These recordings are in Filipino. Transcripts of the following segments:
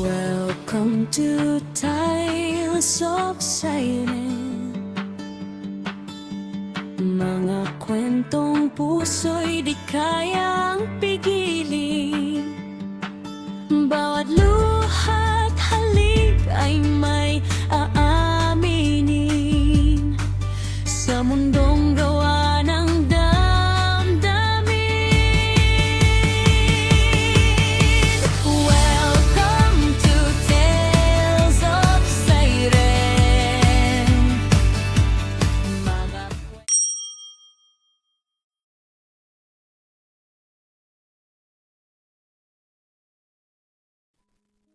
Welcome to Tales of Siren. Mga kwentong puso'y di kayang pigilin. Bawat luha't halik ay may aaminin. Sa mundong gawa ng damdamin. Welcome to Tales of Siren.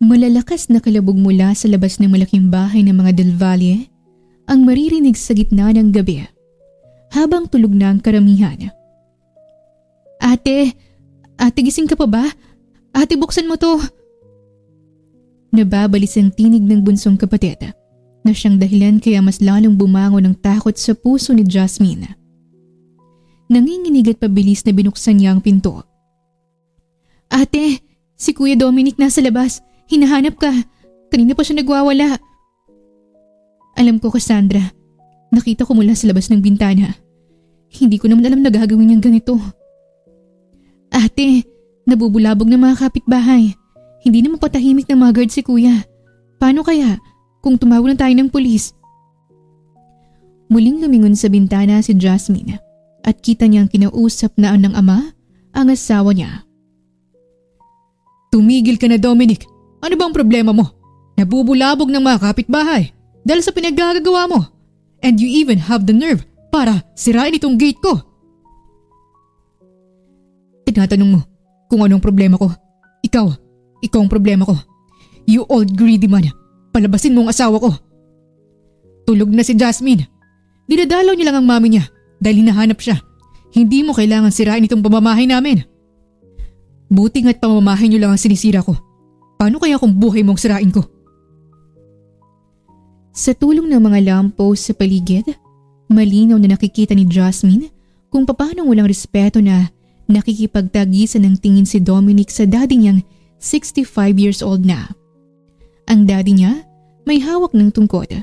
Malalakas na kalabog mula sa labas ng malaking bahay ng mga Del Valle ang maririnig sa gitna ng gabi habang tulog na ang karamihan. Ate gising ka pa ba? Ate, buksan mo to. Nababalis ang tinig ng bunsong kapatid na siyang dahilan kaya mas lalong bumangon ng takot sa puso ni Jasmine. Nanginginig at pabilis na binuksan niya ang pinto. Ate, si Kuya Dominic nasa labas. Hinahanap ka. Kanina pa siya nagwawala. Alam ko, Cassandra. Nakita ko mula sa labas ng bintana. Hindi ko naman alam na gagawin niyang ganito. Ate, nabubulabog ng mga kapitbahay. Hindi na mapatahimik ng mga guard si Kuya. Paano kaya kung tumawag na tayo ng pulis? Muling lumingon sa bintana si Jasmine at kita niyang kinausap na ng ama ang asawa niya. Tumigil ka na, Dominic. Ano bang problema mo? Nabubulabog ng mga kapitbahay dahil sa pinaggagawa mo. And you even have the nerve para sirain itong gate ko. Tinatanong mo kung anong problema ko. Ikaw ang problema ko. You old greedy man. Palabasin mo ang asawa ko. Tulog na si Jasmine. Dinadalaw niya lang ang mami niya dahil hinahanap siya. Hindi mo kailangan sirain itong pamamahay namin. Buti nga't pamamahay niyo lang ang sinisira ko. Paano kaya kung buhay mong sirain ko? Sa tulong ng mga lampos sa paligid, malinaw na nakikita ni Jasmine kung paano walang respeto na nakikipagtagisan ng tingin si Dominic sa daddy niyang 65 years old na. Ang daddy niya may hawak ng tungkod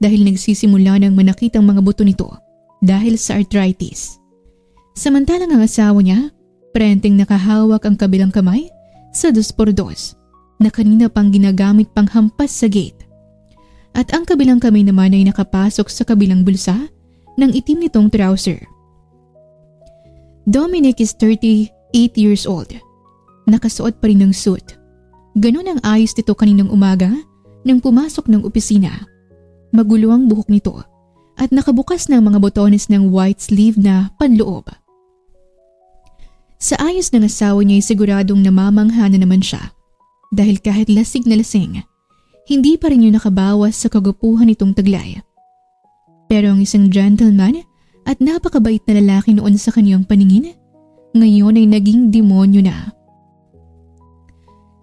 dahil nagsisimula ng manakit ang mga buto nito dahil sa arthritis. Samantalang ang asawa niya, prenteng nakahawak ang kabilang kamay sa 2x2 na kanina pang ginagamit pang hampas sa gate. At ang kabilang kamay naman ay nakapasok sa kabilang bulsa ng itim nitong trouser. Dominic is 38 years old. Nakasuot pa rin ng suit. Ganon ang ayos nito kaninang umaga nang pumasok ng opisina. Magulo ang buhok nito at nakabukas ng mga botones ng white sleeve na panloob. Sa ayos ng asawa niya ay siguradong namamangha na naman siya. Dahil kahit lasing na lasing, hindi pa rin yun nakabawas sa kagwapuhan nitong taglay. Pero ang isang gentleman at napakabait na lalaki noon sa kanyang paningin, ngayon ay naging demonyo na.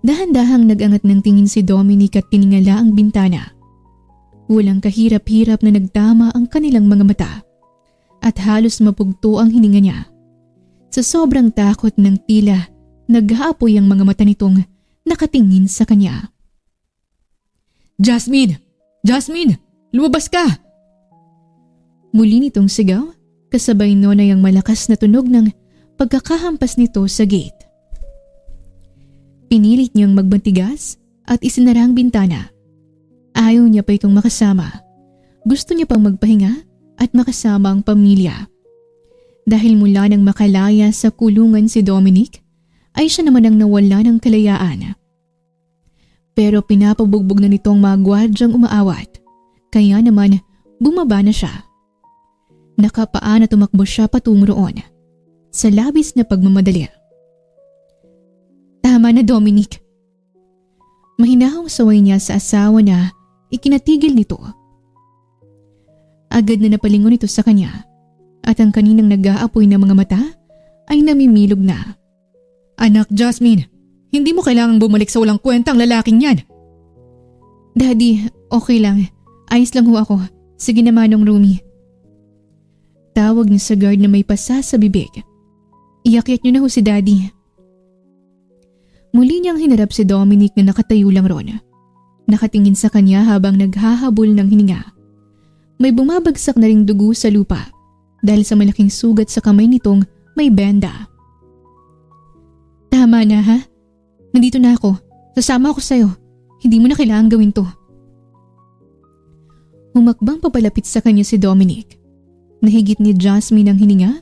Dahan-dahang nag-angat ng tingin si Dominic at tiningala ang bintana. Walang kahirap-hirap na nagtama ang kanilang mga mata at halos mapugto ang hininga niya. Sa sobrang takot ng tila, naghaapoy ang mga mata nitong nakatingin sa kanya. Jasmine! Jasmine! Lumabas ka! Muli nitong sigaw, kasabay noon ay ang malakas na tunog ng pagkakahampas nito sa gate. Pinilit niyang magbantigas at isinara ang bintana. Ayaw niya pa itong makasama. Gusto niya pang magpahinga at makasama ang pamilya. Dahil mula nang makalaya sa kulungan si Dominic, ay siya naman ang nawala ng kalayaan. Pero pinapabugbog na nitong mga gwardyang umaawat, kaya naman bumaba na siya. Nakapaa na tumakbo siya patungo roon, sa labis na pagmamadali. Tama na, Dominic. Mahinahong saway niya sa asawa na ikinatigil nito. Agad na napalingon ito sa kanya at ang kaninang nag-aapoy na mga mata ay namimilog na. Anak Jasmine, hindi mo kailangang bumalik sa walang kwentang lalaking yan. Daddy, okay lang. Ayos lang ho ako. Sige na, Manong Rumi. Tawag niya sa guard na may pasa sa bibig. Iakyat niyo na ho si Daddy. Muli niyang hinarap si Dominic na nakatayo lang ron nakatingin sa kanya habang naghahabol ng hininga. May bumabagsak na ring dugo sa lupa dahil sa malaking sugat sa kamay nitong may benda. Tama na ha? Nandito na ako. Sasama ako sa'yo. Hindi mo na kailangan gawin to. Humakbang papalapit sa kanya si Dominic. Nahigit ni Jasmine ang hininga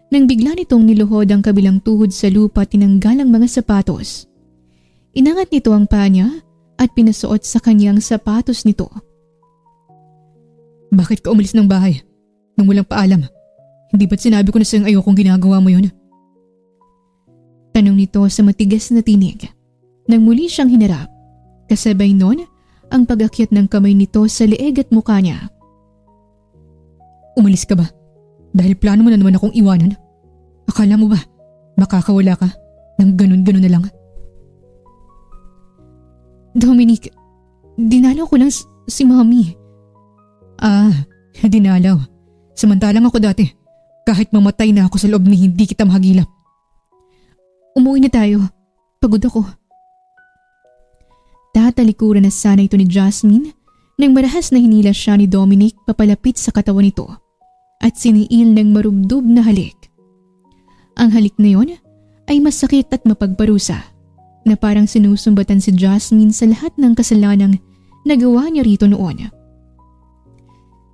nang bigla nitong niluhod ang kabilang tuhod sa lupa at tinanggal ang mga sapatos. Inangat nito ang paa niya at pinasuot sa kanyang sapatos nito. Bakit ka umalis ng bahay nang walang paalam? Hindi ba't sinabi ko na sa'yong ayokong ginagawa mo yun? Tanong nito sa matigas na tinig. Nang muli siyang hinarap, kasabay nun ang pag-akyat ng kamay nito sa leeg at mukha niya. Umalis ka ba? Dahil plano mo na naman akong iwanan? Akala mo ba makakawala ka nang ganun-ganun na lang? Dominic, dinalaw ko lang si Mami. Dinalaw. Samantalang ako dati, kahit mamatay na ako sa loob ni hindi kita mahagilap. Umuwi na tayo. Pagod ako. Tatalikuran na sana ito ni Jasmine nang marahas na hinila siya ni Dominic papalapit sa katawan nito at siniil ng marubdob na halik. Ang halik na yon ay masakit at mapagparusa na parang sinusumbatan si Jasmine sa lahat ng kasalanang nagawa niya rito noon.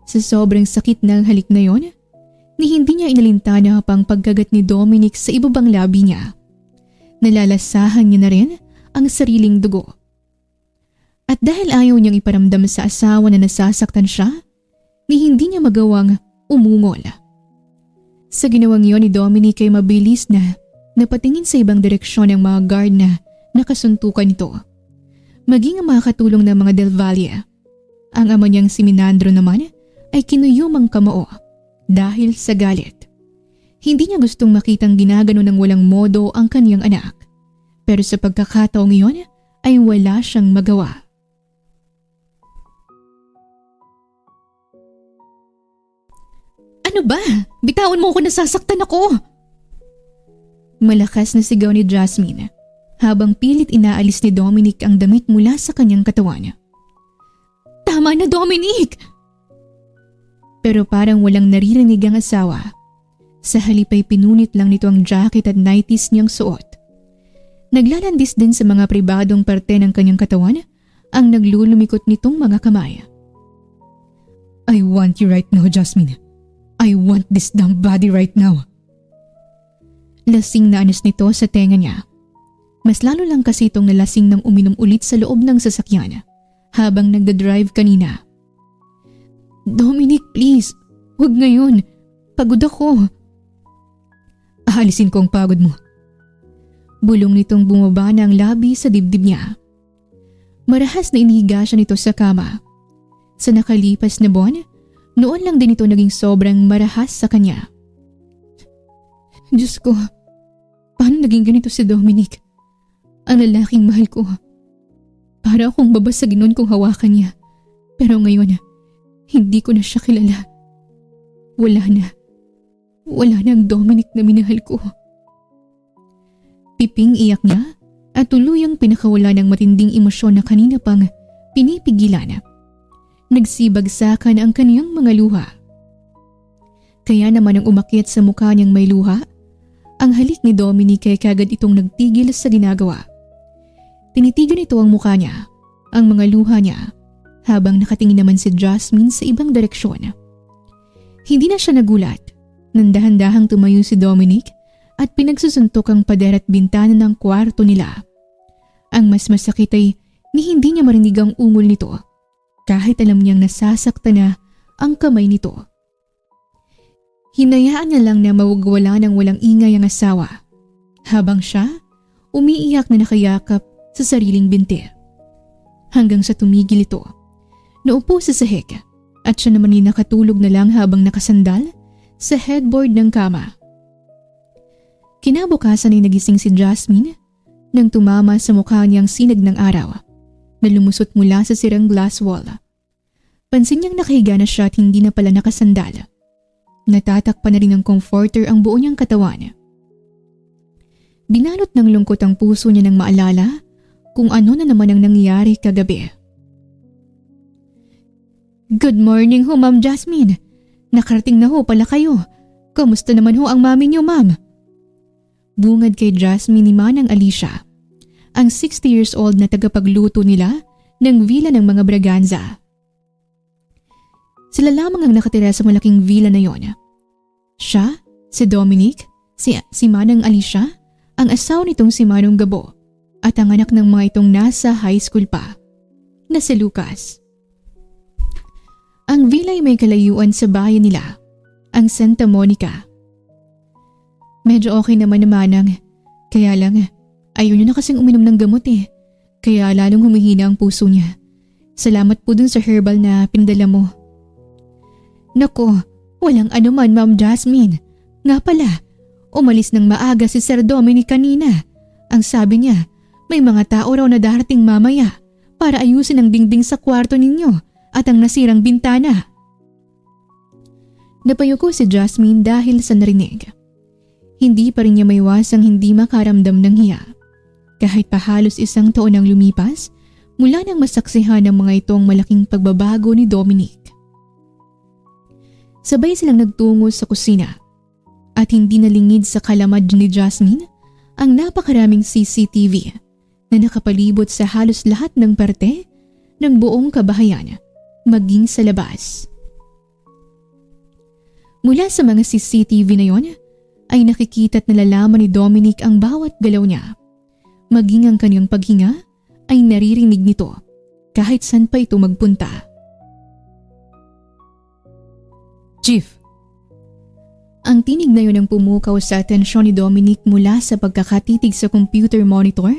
Sa sobrang sakit ng halik na yon, ni hindi niya inalintana pang pagkagat ni Dominic sa ibabang labi niya. Nalalasahan niya na rin ang sariling dugo. At dahil ayaw niyang iparamdam sa asawa na nasasaktan siya, ni hindi niya magawang umungol. Sa ginawang yon ni Dominic ay mabilis na napatingin sa ibang direksyon ng mga guard na nakasuntukan nito. Maging ang makakatulong ng mga Del Valle. Ang ama niyang si Minandro naman ay kinuyom ang kamao dahil sa galit. Hindi niya gustong makitang ginagano ng walang modo ang kaniyang anak. Pero sa pagkakataong iyon ay wala siyang magawa. Ano ba? Bitawan mo ako, nasasaktan ako! Malakas na sigaw ni Jasmine habang pilit inaalis ni Dominic ang damit mula sa kanyang katawan. Tama na, Dominic! Pero parang walang naririnig ang asawa. Sa halip ay pinunit lang nito ang jacket at nighties niyang suot. Naglalandis din sa mga pribadong parte ng kanyang katawan ang naglulumikot nitong mga kamay. I want you right now, Jasmine. I want this damn body right now. Lasing na anas nito sa tenga niya. Mas lalo lang kasi itong nalasing nang uminom ulit sa loob ng sasakyan habang nagdadrive kanina. Dominic, please. Huwag ngayon. Pagod ako. Aalisin ko ang pagod mo. Bulong nitong bumaba na ang labi sa dibdib niya. Marahas na inihiga siya nito sa kama. Sa nakalipas na buwan, noon lang din ito naging sobrang marahas sa kanya. Diyos ko, paano naging ganito si Dominic? Ang lalaking mahal ko. Para akong babasagin noon kung hawakan niya. Pero ngayon, hindi ko na siya kilala. Wala na. Wala na ang Dominic na minahal ko. Piping iyak niya at tuluyang pinakawala ng matinding emosyon na kanina pang pinipigilan. Nagsibagsakan ang kaniyang mga luha. Kaya naman ang umakyat sa mukha niyang may luha, ang halik ni Dominic ay kagad itong nagtigil sa ginagawa. Tinitigan ito ang mukha niya, ang mga luha niya, habang nakatingin naman si Jasmine sa ibang direksyon. Hindi na siya nagulat. Nandahan-dahang tumayo si Dominic at pinagsusuntok ang pader at bintana ng kwarto nila. Ang mas masakit ay ni hindi niya marinig ang ungol nito. Kahit alam niyang nasasaktan na ang kamay nito. Hinayaan niya lang na mawagwala ng walang ingay ang asawa, habang siya umiiyak na nakayakap sa sariling binti. Hanggang sa tumigil ito, naupo sa sahig at siya naman ay nakatulog na lang habang nakasandal sa headboard ng kama. Kinabukasan ay nagising si Jasmine nang tumama sa mukha niyang sinag ng araw na lumusot mula sa sirang glass wall. Pansin niyang nakahiga na siya at hindi na pala nakasandal. Natatakpan na rin ng comforter ang buo niyang katawan. Binalot ng lungkot ang puso niya nang maalala kung ano na naman ang nangyari kagabi. Good morning ho, Ma'am Jasmine. Nakarating na ho pala kayo. Kamusta naman ho ang mami niyo, ma'am? Bungad kay Jasmine ni Manang Alicia, ang 60 years old na tagapagluto nila ng villa ng mga Braganza. Sila lamang ang nakatira sa malaking villa na yon. Siya, si Dominic, si Manang Alicia, ang asawa nitong si Manong Gabo, at ang anak ng mga itong nasa high school pa, na si Lucas. Ang villa ay may kalayuan sa bayan nila, ang Santa Monica. Medyo okay naman Manang, kaya lang ayaw niya na kasing uminom ng gamot kaya lalong humihina ang puso niya. Salamat po dun sa herbal na pinadala mo. Nako, walang anuman Ma'am Jasmine. Nga pala, umalis ng maaga si Sir Dominic kanina. Ang sabi niya, may mga tao raw na darating mamaya para ayusin ang dingding sa kwarto ninyo at ang nasirang bintana. Napayuko si Jasmine dahil sa narinig. Hindi pa rin niya maiwasang hindi makaramdam ng hiya. Kahit pa halos 1 taon ang lumipas mula nang masaksihan ng mga itong malaking pagbabago ni Dominic. Sabay silang nagtungo sa kusina at hindi nalingid sa kalamad ni Jasmine ang napakaraming CCTV na nakapalibot sa halos lahat ng parte ng buong kabahayan maging sa labas. Mula sa mga CCTV na yon ay nakikita at nalalaman ni Dominic ang bawat galaw niya. Maging ang kanyang paghinga ay naririnig nito kahit saan pa ito magpunta. Chief. Ang tinig na yun ang pumukaw sa atensyon ni Dominic mula sa pagkakatitig sa computer monitor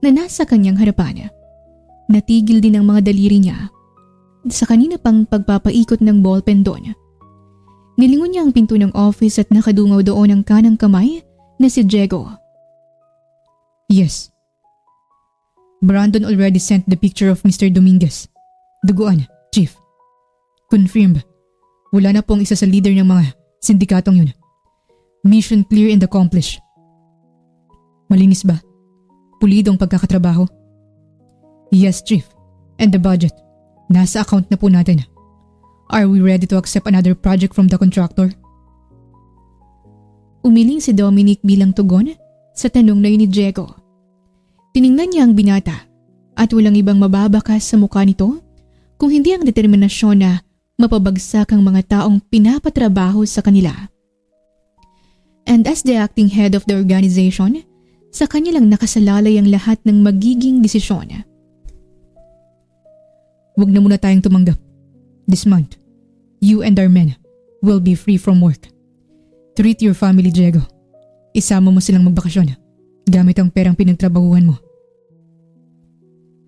na nasa kanyang harapan. Natigil din ang mga daliri niya sa kanina pang pagpapaikot ng ballpen doon. Nilingon niya ang pinto ng office at nakadungaw doon ang kanang kamay na si Diego. Yes. Brandon already sent the picture of Mr. Dominguez. Duguan, Chief. Confirmed. Wala na pong isa sa leader ng mga sindikatong yun. Mission clear and accomplished. Malinis ba? Pulido ang pagkakatrabaho? Yes, Chief. And the budget. Nasa account na po natin. Are we ready to accept another project from the contractor? Umiling si Dominic bilang tugon sa tanong na yun ni Diego. Tiningnan niya ang binata at walang ibang mababakas sa mukha nito kung hindi ang determinasyon na mapabagsak ang mga taong pinapatrabaho sa kanila. And as the acting head of the organization, sa kanya lang nakasalalay ang lahat ng magiging desisyon. Huwag na muna tayong tumanggap. This month, you and our men will be free from work. Treat your family, Diego. Isama mo silang magbakasyon gamit ang perang pinagtrabahuhan mo.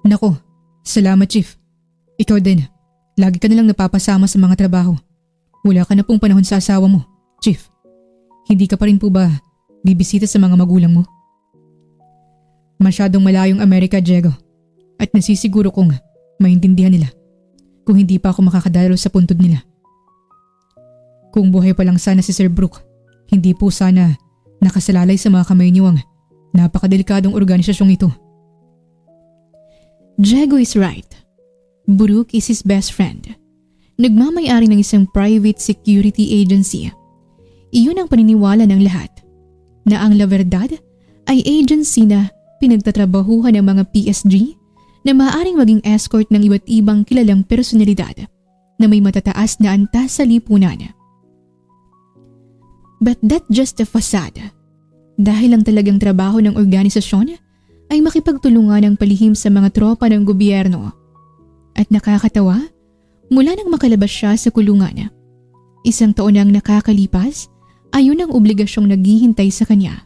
Nako, salamat Chief. Ikaw din, lagi ka nalang napapasama sa mga trabaho. Wala ka na pong panahon sa asawa mo, Chief. Hindi ka pa rin po ba bibisita sa mga magulang mo? Masyadong malayong Amerika, Diego. At nasisiguro kong maintindihan nila kung hindi pa ako makakadalo sa puntod nila. Kung buhay pa lang sana si Sir Brooke, hindi po sana nakasalalay sa mga kamay niyo ang napakadelikadong organisasyong ito. Diego is right. Brooke is his best friend. Nagmamayari ng isang private security agency. Iyon ang paniniwala ng lahat, na ang La Verdad ay agency na pinagtatrabahuhan ng mga PSG na maaaring maging escort ng iba't ibang kilalang personalidad na may matataas na antas sa lipunan. But that just a facade. Dahil ang talagang trabaho ng organisasyon ay makipagtulungan ng palihim sa mga tropa ng gobyerno. At nakakatawa, mula nang makalabas siya sa kulungan, 1 taon nang nakakalipas, ayun ang obligasyong naghihintay sa kanya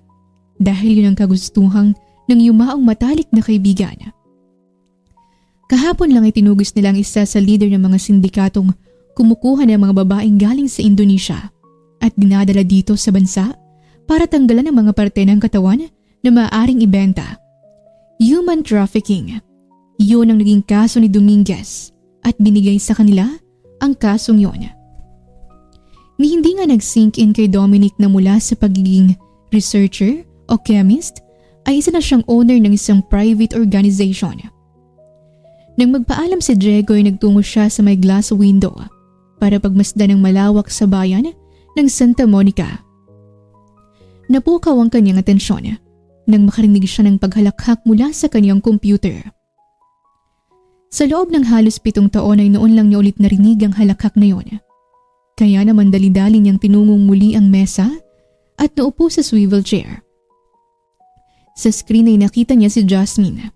dahil yun ang kagustuhang ng yumaong matalik na kaibigan. Kahapon lang ay tinugis nilang isa sa leader ng mga sindikatong kumukuha ng mga babaeng galing sa Indonesia at dinadala dito sa bansa para tanggalan ng mga parte ng katawan na maaaring ibenta. Human trafficking. Yun ang naging kaso ni Dominguez at binigay sa kanila ang kasong yun. Ni hindi nga nag-sink in kay Dominic na mula sa pagiging researcher o chemist ay isa na siyang owner ng isang private organization. Nang magpaalam si Diego ay nagtungo siya sa may glass window para pagmasdan ng malawak sa bayan ng Santa Monica. Napukaw ang kanyang atensyon nang makarinig siya ng paghalakhak mula sa kanyang computer. Sa loob ng halos 7 taon ay noon lang niya ulit narinig ang halakhak na yon. Kaya naman dali-dali niyang tinungong muli ang mesa at naupo sa swivel chair. Sa screen ay nakita niya si Jasmine.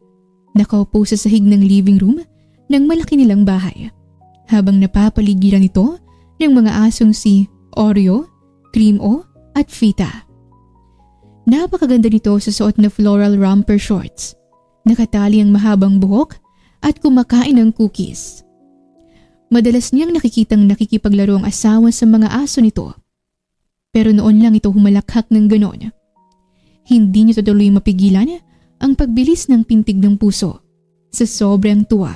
Nakaupo sa sahig ng living room ng malaki nilang bahay habang napapaligiran ito ng mga asong si Oreo, Cream O at Fita. Napakaganda nito sa suot na floral romper shorts, nakatali ang mahabang buhok at kumakain ng cookies. Madalas niyang nakikitang nakikipaglaro ang asawa sa mga aso nito. Pero noon lang ito humalakhak ng ganon. Hindi niya tuloy mapigilan ang pagbilis ng pintig ng puso sa sobrang tuwa.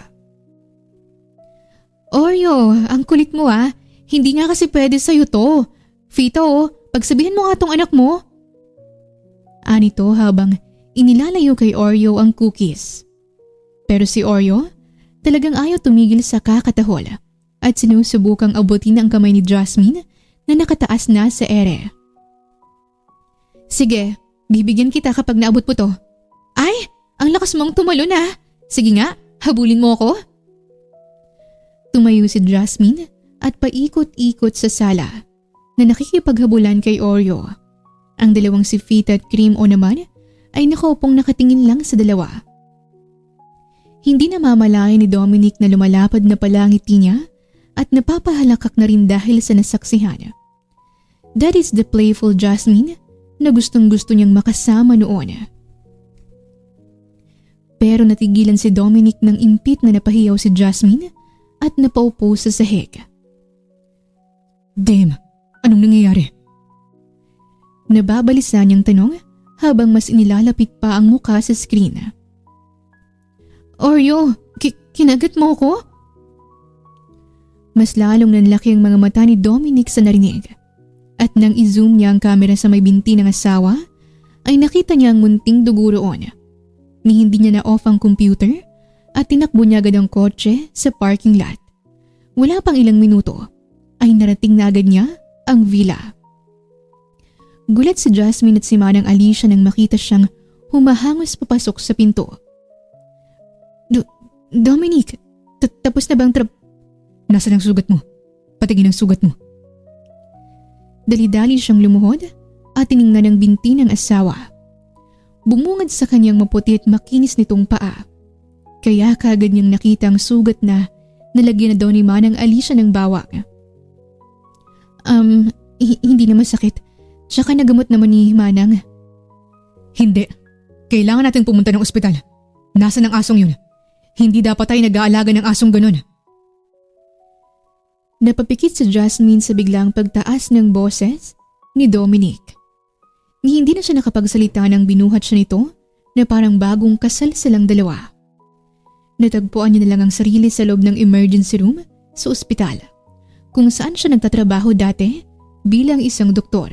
Oreo, ang kulit mo ah. Hindi nga kasi pwede sa'yo to. Fita pagsabihin mo nga tong anak mo. Anito habang inilalayo kay Oreo ang cookies. Pero si Oreo talagang ayaw tumigil sa kakatahol at sinusubukang abutin ang kamay ni Jasmine na nakataas na sa ere. Sige, bibigyan kita kapag naabot mo to. Ay, ang lakas mong tumalon ah. Sige nga, habulin mo ako. Tumayo si Jasmine at paikot-ikot sa sala na nakikipaghabulan kay Oreo. Ang dalawang si Fita at Cream O naman ay nakaupong nakatingin lang sa dalawa. Hindi namamalayan ni Dominic na lumalapad na pala ang ngiti niya at napapahalakak na rin dahil sa nasaksihan. That is the playful Jasmine na gustong-gusto niyang makasama noon. Pero natigilan si Dominic nang impit na napahiyaw si Jasmine at napaupo sa sahig. Damn, anong nangyayari? Nababalisa niyang tanong habang mas inilalapit pa ang muka sa screen. Oreo, kinagat mo ko? Mas lalong nanlaki ang mga mata ni Dominic sa narinig. At nang i-zoom niya ang kamera sa may binti ng asawa, ay nakita niya ang munting dugo roon. Ni hindi niya na-off ang computer at tinakbo niya agad ang kotse sa parking lot. Wala pang ilang minuto ay narating na agad niya ang villa. Gulat si Jasmine at si Manang Alicia nang makita siyang humahangos papasok sa pinto. Dominic, tapos na bang Nasaan ang sugat mo? Patingin ang sugat mo. Dali-dali siyang lumuhod at tiningnan ang binti ng asawa. Bumungad sa kanyang maputi at makinis nitong paa. Kaya kaagad niyang nakita ang sugat na nalagyan na daw ni Manang Alicia ng bawang. Hindi naman sakit. Tsaka nagamot naman ni Manang. Hindi. Kailangan natin pumunta ng ospital. Nasaan ang asong yun? Hindi dapat tayo nag-aalaga ng asong ganun. Napapikit si Jasmine sa biglang pagtaas ng boses ni Dominic. Hindi na siya nakapagsalita nang binuhat siya nito na parang bagong kasal silang dalawa. Natagpuan niya na lang ang sarili sa loob ng emergency room sa ospital, kung saan siya nagtatrabaho dati bilang isang doktor.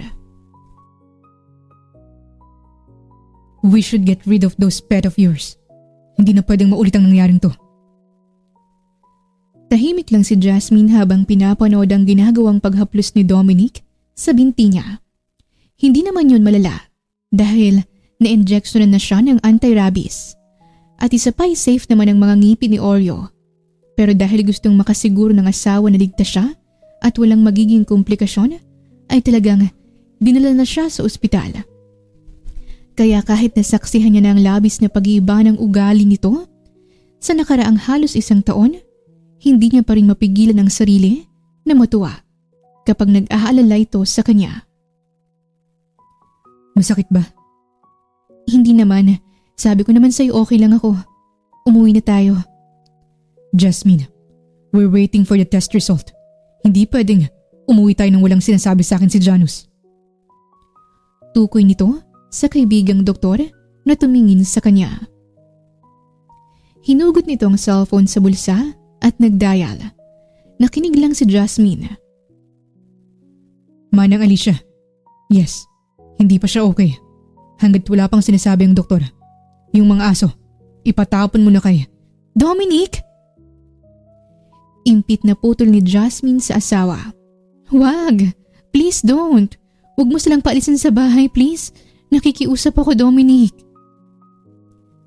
We should get rid of those pet of yours. Hindi na pwedeng maulit ang nangyaring to. Tahimik lang si Jasmine habang pinapanood ang ginagawang paghaplos ni Dominic sa binti niya. Hindi naman yun malala dahil na-injectionan na siya ng anti-rabies. At isa pa ay safe naman ang mga ngipin ni Oreo. Pero dahil gustong makasiguro ng asawa na ligtas siya at walang magiging komplikasyon, ay talagang dinala na siya sa ospital. Kaya kahit nasaksihan niya na ang labis na pag-iiba ng ugali nito, sa nakaraang halos 1 taon, hindi niya pa rin mapigilan ang sarili na matuwa kapag nag-aalala ito sa kanya. Masakit ba? Hindi naman. Sabi ko naman sa'yo okay lang ako. Umuwi na tayo. Jasmine, we're waiting for the test result. Hindi pwedeng umuwi tayo nang walang sinasabi sa akin si Janus. Tukoy nito sa kaibigang doktor na tumingin sa kanya. Hinugot nito ang cellphone sa bulsa at nagdial. Nakinig lang si Jasmine. Manang Alicia, yes, hindi pa siya okay. Hanggat wala pang sinasabi ang doktor. Yung mga aso, ipatapon mo na kay... Dominic, Impit na putol ni Jasmine sa asawa. Wag! Please don't! Huwag mo silang paalisin sa bahay, please. Nakikiusap ako, Dominic.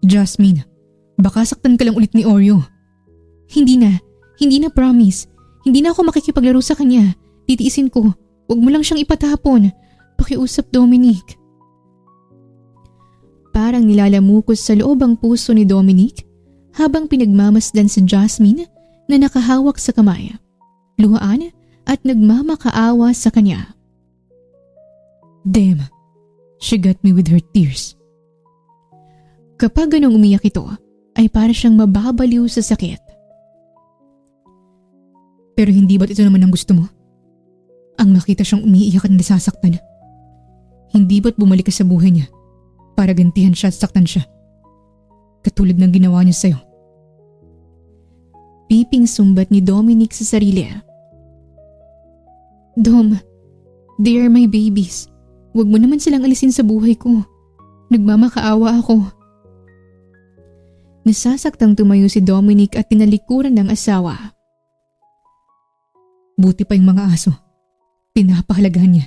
Jasmine, baka saktan ka lang ulit ni Oreo. Hindi na promise. Hindi na ako makikipaglaro sa kanya. Titiisin ko. Huwag mo lang siyang ipatapon. Pakiusap, Dominic. Parang nilalamukos sa loob ang puso ni Dominic habang pinagmamasdan si Jasmine na nakahawak sa kamay, luhaan at nagmamakaawa sa kanya. Damn, she got me with her tears. Kapag ganong umiyak ito, ay para siyang mababaliw sa sakit. Pero hindi ba't ito naman ang gusto mo? Ang makita siyang umiiyak at nasasaktan. Hindi ba't bumalik ka sa buhay niya para gantihan siya at saktan siya? Katulad ng ginawa niya sa'yo. Piping sumbat ni Dominic sa sarili. Dom, they are my babies. Huwag mo naman silang alisin sa buhay ko. Nagmamakaawa ako. Nasasaktang tumayo si Dominic at tinalikuran ng asawa. Buti pa yung mga aso. Pinapahalagahan niya.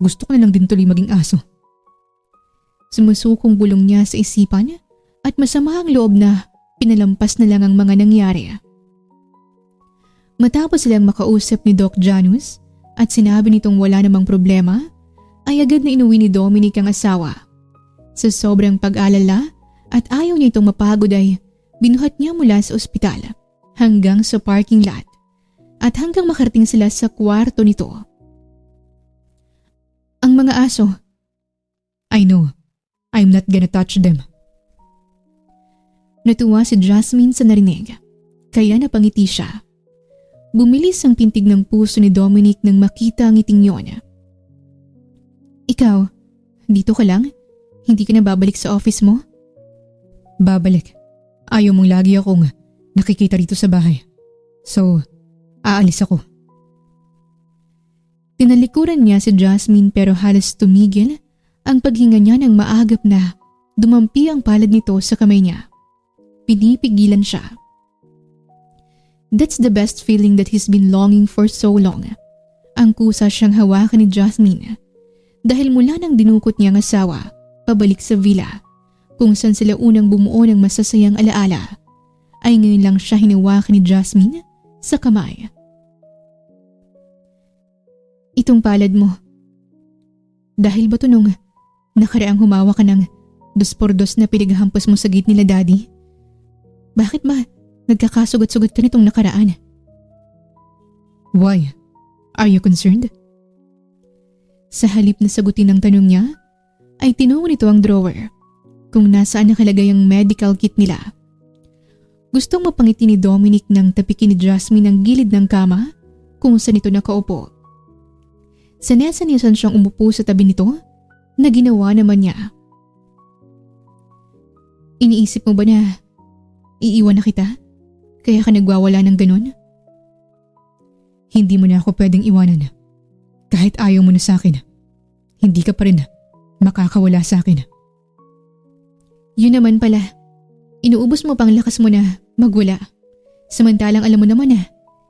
Gusto ko na lang din tuloy maging aso. Sumusukong bulong niya sa isipan at masama ang loob na pinalampas na lang ang mga nangyari. Matapos silang makausap ni Doc Janus at sinabi nitong wala namang problema, ay agad na inuwi ni Dominic ang asawa. Sa sobrang pag-alala at ayaw niya itong mapagod ay binuhat niya mula sa ospital hanggang sa parking lot at hanggang makarating sila sa kwarto nito. Ang mga aso. I know, I'm not gonna touch them. Natuwa si Jasmine sa narinig, kaya napangiti siya. Bumilis ang tintig ng puso ni Dominic nang makita ang ngiting yon. Ikaw, dito ka lang? Hindi ka na babalik sa office mo? Babalik. Ayaw mong lagi akong nakikita rito sa bahay. So, aalis ako. Tinalikuran niya si Jasmine pero halos tumigil ang paghinga niya nang maagap na dumampi ang palad nito sa kamay niya. Pinipigilan siya. That's the best feeling that he's been longing for so long. Ang kusa siyang hawakan ni Jasmine dahil mula nang dinukot niyang asawa pabalik sa villa kung saan sila unang bumuo ng masasayang alaala, ay ngayon lang siya hinawakan ni Jasmine sa kamay. Itong palad mo. Dahil ba ito nung nakaraang humawa ka ng 2x2 na pinaghampas mo sa gate nila, Daddy? Bakit ba nagkakasugat-sugat ka nitong nakaraan? Why? Are you concerned? Sa halip na sagutin ang tanong niya, ay tinungo nito ang drawer kung nasaan nakalagay ang medical kit nila. Gustong mapangiti ni Dominic nang tapikin ni Jasmine ang gilid ng kama kung saan ito nakaupo. Sanesa-niyasan siyang umupo sa tabi nito na ginawa naman niya. Iniisip mo ba na iiwan na kita? Kaya ka nagwawala ng ganun? Hindi mo na ako pwedeng iwanan. Kahit ayaw mo na sa akin, hindi ka pa rin makakawala sa akin. Yun naman pala, inuubos mo pang lakas mo na magwala. Samantalang alam mo naman na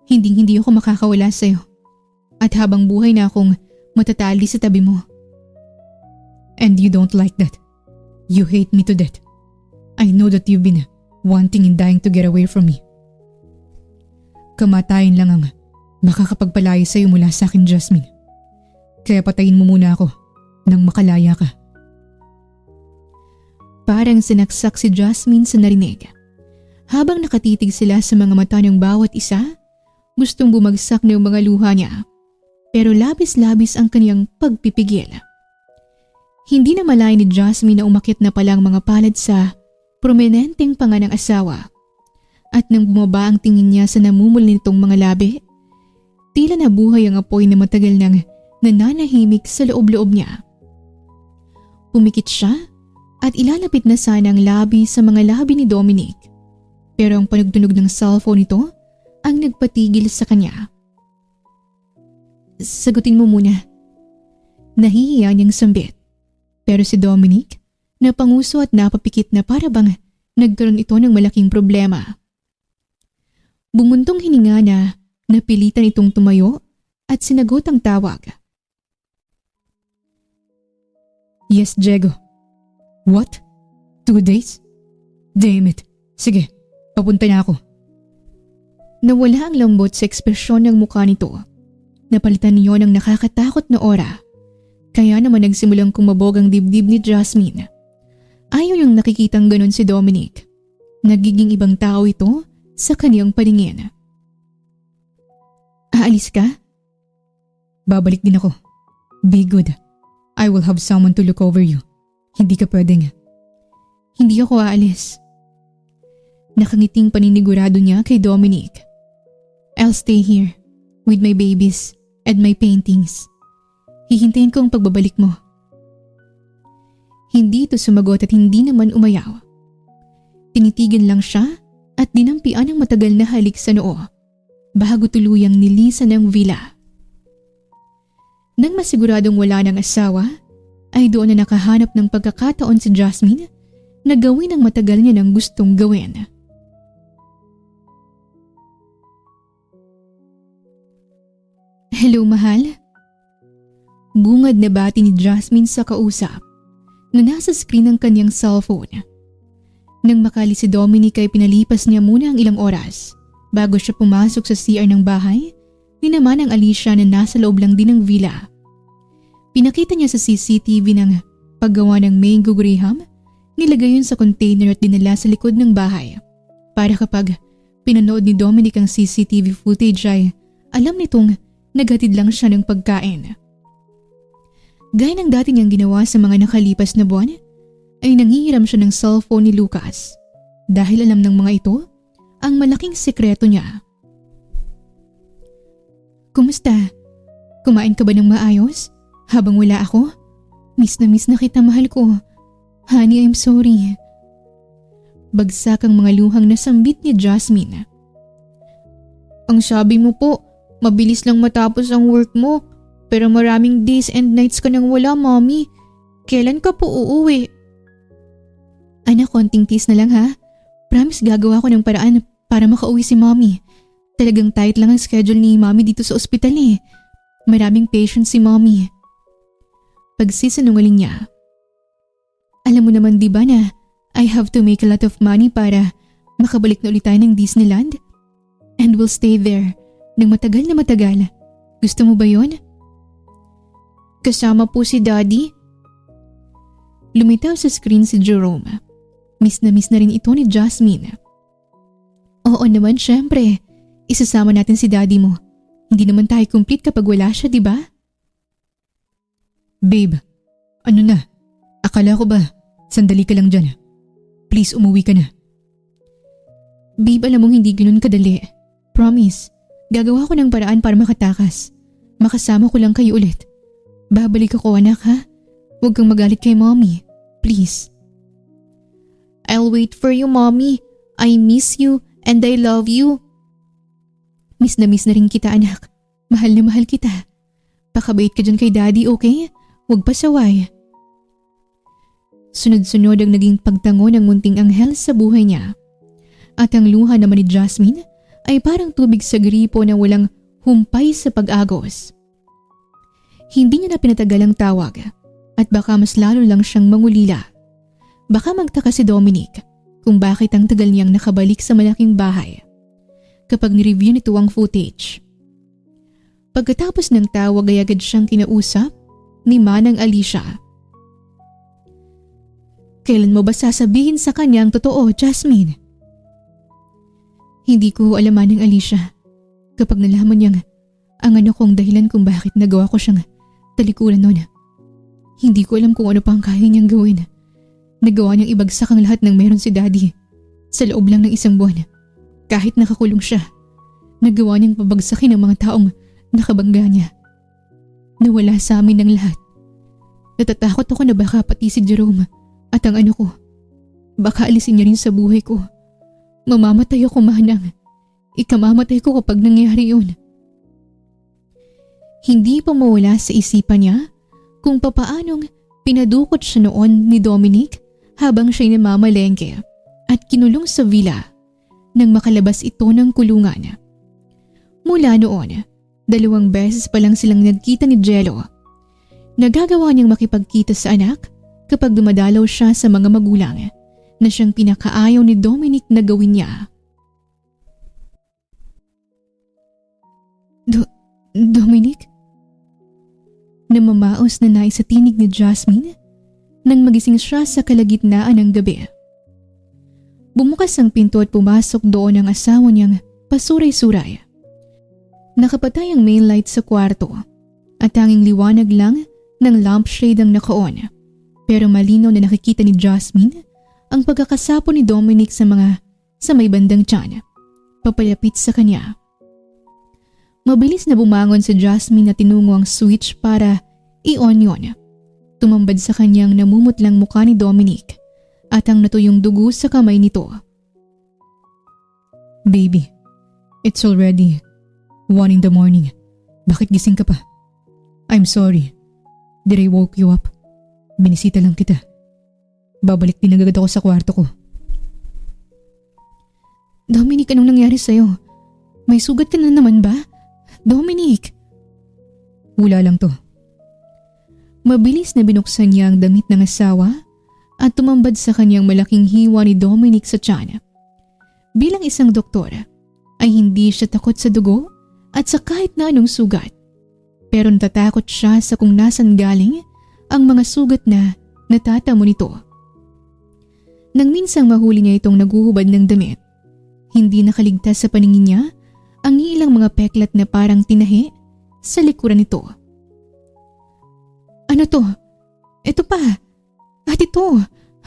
hindi ako makakawala sa'yo. At habang buhay na akong matatali sa tabi mo. And you don't like that. You hate me to death. I know that you've been wanting and dying to get away from me. Kamatayan lang ang makakapagpalaya sa'yo mula sa akin, Jasmine. Kaya patayin mo muna ako nang makalaya ka. Parang sinaksak si Jasmine sa narinig. Habang nakatitig sila sa mga mata ng bawat isa, gustong bumagsak ng mga luha niya. Pero labis-labis ang kaniyang pagpipigil. Hindi na malay ni Jasmine na umakyat na palang mga palad sa prominenteng panga ng asawa. At nang bumaba ang tingin niya sa namumula nitong mga labi, tila nabuhay ang apoy na matagal nang nananahimik sa loob-loob niya. Pumikit siya at ilalapit na sana ang labi sa mga labi ni Dominic. Pero ang panugtunog ng cellphone nito ang nagpatigil sa kanya. Sagutin mo muna. Nahihiya niyang sambit. Pero si Dominic, napanguso at napapikit na para bang nagkaroon ito ng malaking problema. Bumuntong hininga na napilitan itong tumayo at sinagot ang tawag. Yes, Diego. What? 2 days? Damn it. Sige, papunta na ako. Nawala ang lambot sa ekspresyon ng mukha nito. Napalitan niyo ng nakakatakot na aura. Kaya naman nagsimulang kumabog ang dibdib ni Jasmine. Ayaw niyang nakikitang ganon si Dominic. Nagiging ibang tao ito sa kaniyang paningin. Aalis ka? Babalik din ako. Be good. I will have someone to look over you. Hindi ka pwedeng. Hindi ako aalis. Nakangiting paninigurado niya kay Dominic. I'll stay here with my babies and my paintings. Hihintayin ko ang pagbabalik mo. Hindi ito sumagot at hindi naman umayaw. Tinitigan lang siya at dinampian ang matagal na halik sa noo bago tuluyang nilisan ang villa. Nang masiguradong wala ng asawa, ay doon na nakahanap ng pagkakataon si Jasmine na gawin ang matagal niya nang gustong gawin. Hello, mahal? Bungad na bati ni Jasmine sa kausap na nasa screen ng kanyang cellphone. Nang makali si Dominic ay pinalipas niya muna ang ilang oras bago siya pumasok sa CR ng bahay ni naman ang Alicia na nasa loob lang din ng villa. Pinakita niya sa CCTV ng paggawa ng mango graham, nilagay yun sa container at dinala sa likod ng bahay para kapag pinanood ni Dominic ang CCTV footage ay alam nitong naghatid lang siya ng pagkain. Gaya ng dati niyang ginawa sa mga nakalipas na buwan, ay nanghihiram siya ng cellphone ni Lucas dahil alam ng mga ito ang malaking sekreto niya. Kumusta? Kumain ka ba ng maayos? Habang wala ako? Miss na kita, mahal ko. Honey, I'm sorry. Bagsak ang mga luhang nasambit ni Jasmine. Ang sabi mo po, mabilis lang matapos ang work mo. Pero maraming days and nights ka nang wala, mommy. Kailan ka po uuwi? Anak, konting tease na lang ha. Promise gagawa ko ng paraan para makauwi si mommy. Talagang tight lang ang schedule ni mommy dito sa ospital eh. Maraming patients si mommy. Pagsisinungaling niya. Alam mo naman di ba na I have to make a lot of money para makabalik na ulit tayo ng Disneyland? And we'll stay there ng matagal na matagal. Gusto mo ba yon? Kasama po si Daddy? Lumitaw sa screen si Jerome. Miss na rin ito ni Jasmine. Oo naman, syempre. Isasama natin si Daddy mo. Hindi naman tayo complete kapag wala siya, di ba? Babe, ano na? Akala ko ba, sandali ka lang dyan. Please, umuwi ka na. Babe, alam mong hindi ganun kadali. Promise, gagawa ko ng paraan para makatakas. Makasama ko lang kayo ulit. Babalik ako, anak, ha? Huwag kang magalit kay mommy. Please. I'll wait for you, mommy. I miss you and I love you. Miss na rin kita, anak. Mahal na mahal kita. Pakabait ka dyan kay daddy, okay? Huwag pasaway. Sunod-sunod ang naging pagtango ng munting anghel sa buhay niya. At ang luha naman ni Jasmine ay parang tubig sa gripo na walang humpay sa pag-agos. Hindi niya na pinatagal ang tawag at baka mas lalo lang siyang mangulila. Baka magtaka si Dominic kung bakit ang tagal niyang nakabalik sa malaking bahay kapag nireview nito ang footage. Pagkatapos ng tawag ay agad siyang kinausap ni Manang Alicia. Kailan mo ba sasabihin sa kanya ang totoo, Jasmine? Hindi ko alam, Manang Alicia. Kapag nalaman niyang ang ano kong dahilan kung bakit nagawa ko siyang talikuran noon. Hindi ko alam kung ano pa ang kaya niyang gawin. Nagawa niyang ibagsak ang lahat ng meron si Daddy sa loob lang ng 1 buwan. Kahit nakakulong siya, nagawa niyang pabagsakin ang mga taong nakabangga niya. Nawala sa amin ng lahat. Natatakot ako na baka pati si Jerome at ang ano ko, baka alisin niya rin sa buhay ko. Mamamatay ako, Manang. Ikamamatay ko kapag nangyari yun. Hindi pa mawala sa isipan niya kung papaanong pinadukot siya noon ni Dominic habang siya'y namamalengke at kinulong sa villa nang makalabas ito ng kulungan. Mula noon, 2 beses pa lang silang nagkita ni Jello. Nagagawa niyang makipagkita sa anak kapag dumadalaw siya sa mga magulang na siyang pinakaayaw ni Dominic na gawin niya. Dominic? Namamaos na nais sa tinig ni Jasmine nang magising siya sa kalagitnaan ng gabi. Bumukas ang pinto at pumasok doon ang asawa niyang pasuray-suray. Nakapatay ang main light sa kwarto at tanging liwanag lang ng lampshade ang nakaon, pero malinaw na nakikita ni Jasmine ang pagkakasapo ni Dominic sa may bandang tiyan, papalapit sa kanya. Mabilis na bumangon si Jasmine at tinungo ang switch para i-on yun. Tumambad sa kanyang namumutlang mukha ni Dominic at ang natuyong dugo sa kamay nito. Baby, it's already 1 in the morning. Bakit gising ka pa? I'm sorry. Did I woke you up? Binisita lang kita. Babalik din agad ako sa kwarto ko. Dominic, anong nangyari sa'yo? May sugat ka na naman ba? Dominic! Wala lang to. Mabilis na binuksan niya ang damit ng asawa at tumambad sa kanyang malaking hiwa ni Dominic sa tiyan. Bilang isang doktor, ay hindi siya takot sa dugo at sa kahit na anong sugat. Pero natatakot siya sa kung nasan galing ang mga sugat na natatamo nito. Nang minsang mahuli niya itong naguhubad ng damit, hindi nakaligtas sa paningin niya ang ilang mga peklat na parang tinahi sa likuran nito. Ano to? Ito pa. At ito.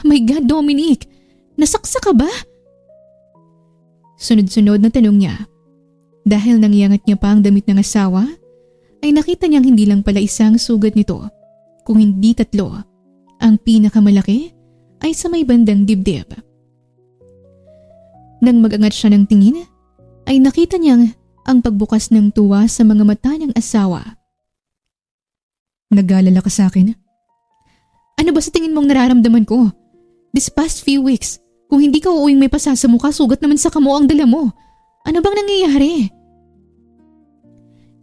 My God, Dominic! Nasaksa ka ba? Sunod-sunod na tanong niya. Dahil nangiangat niya pa ang damit ng asawa, ay nakita niyang hindi lang pala isang sugat nito, kung hindi 3. Ang pinakamalaki ay sa may bandang dibdib. Nang mag-angat siya ng tingin, ay nakita niyang ang pagbukas ng tuwa sa mga mata ng asawa. Nag-aalala ka sa akin? Ano ba sa tingin mong nararamdaman ko? This past few weeks, kung hindi ka uuwing may pasa sa mukha, sugat naman sa kamo ang dala mo. Ano bang nangyayari?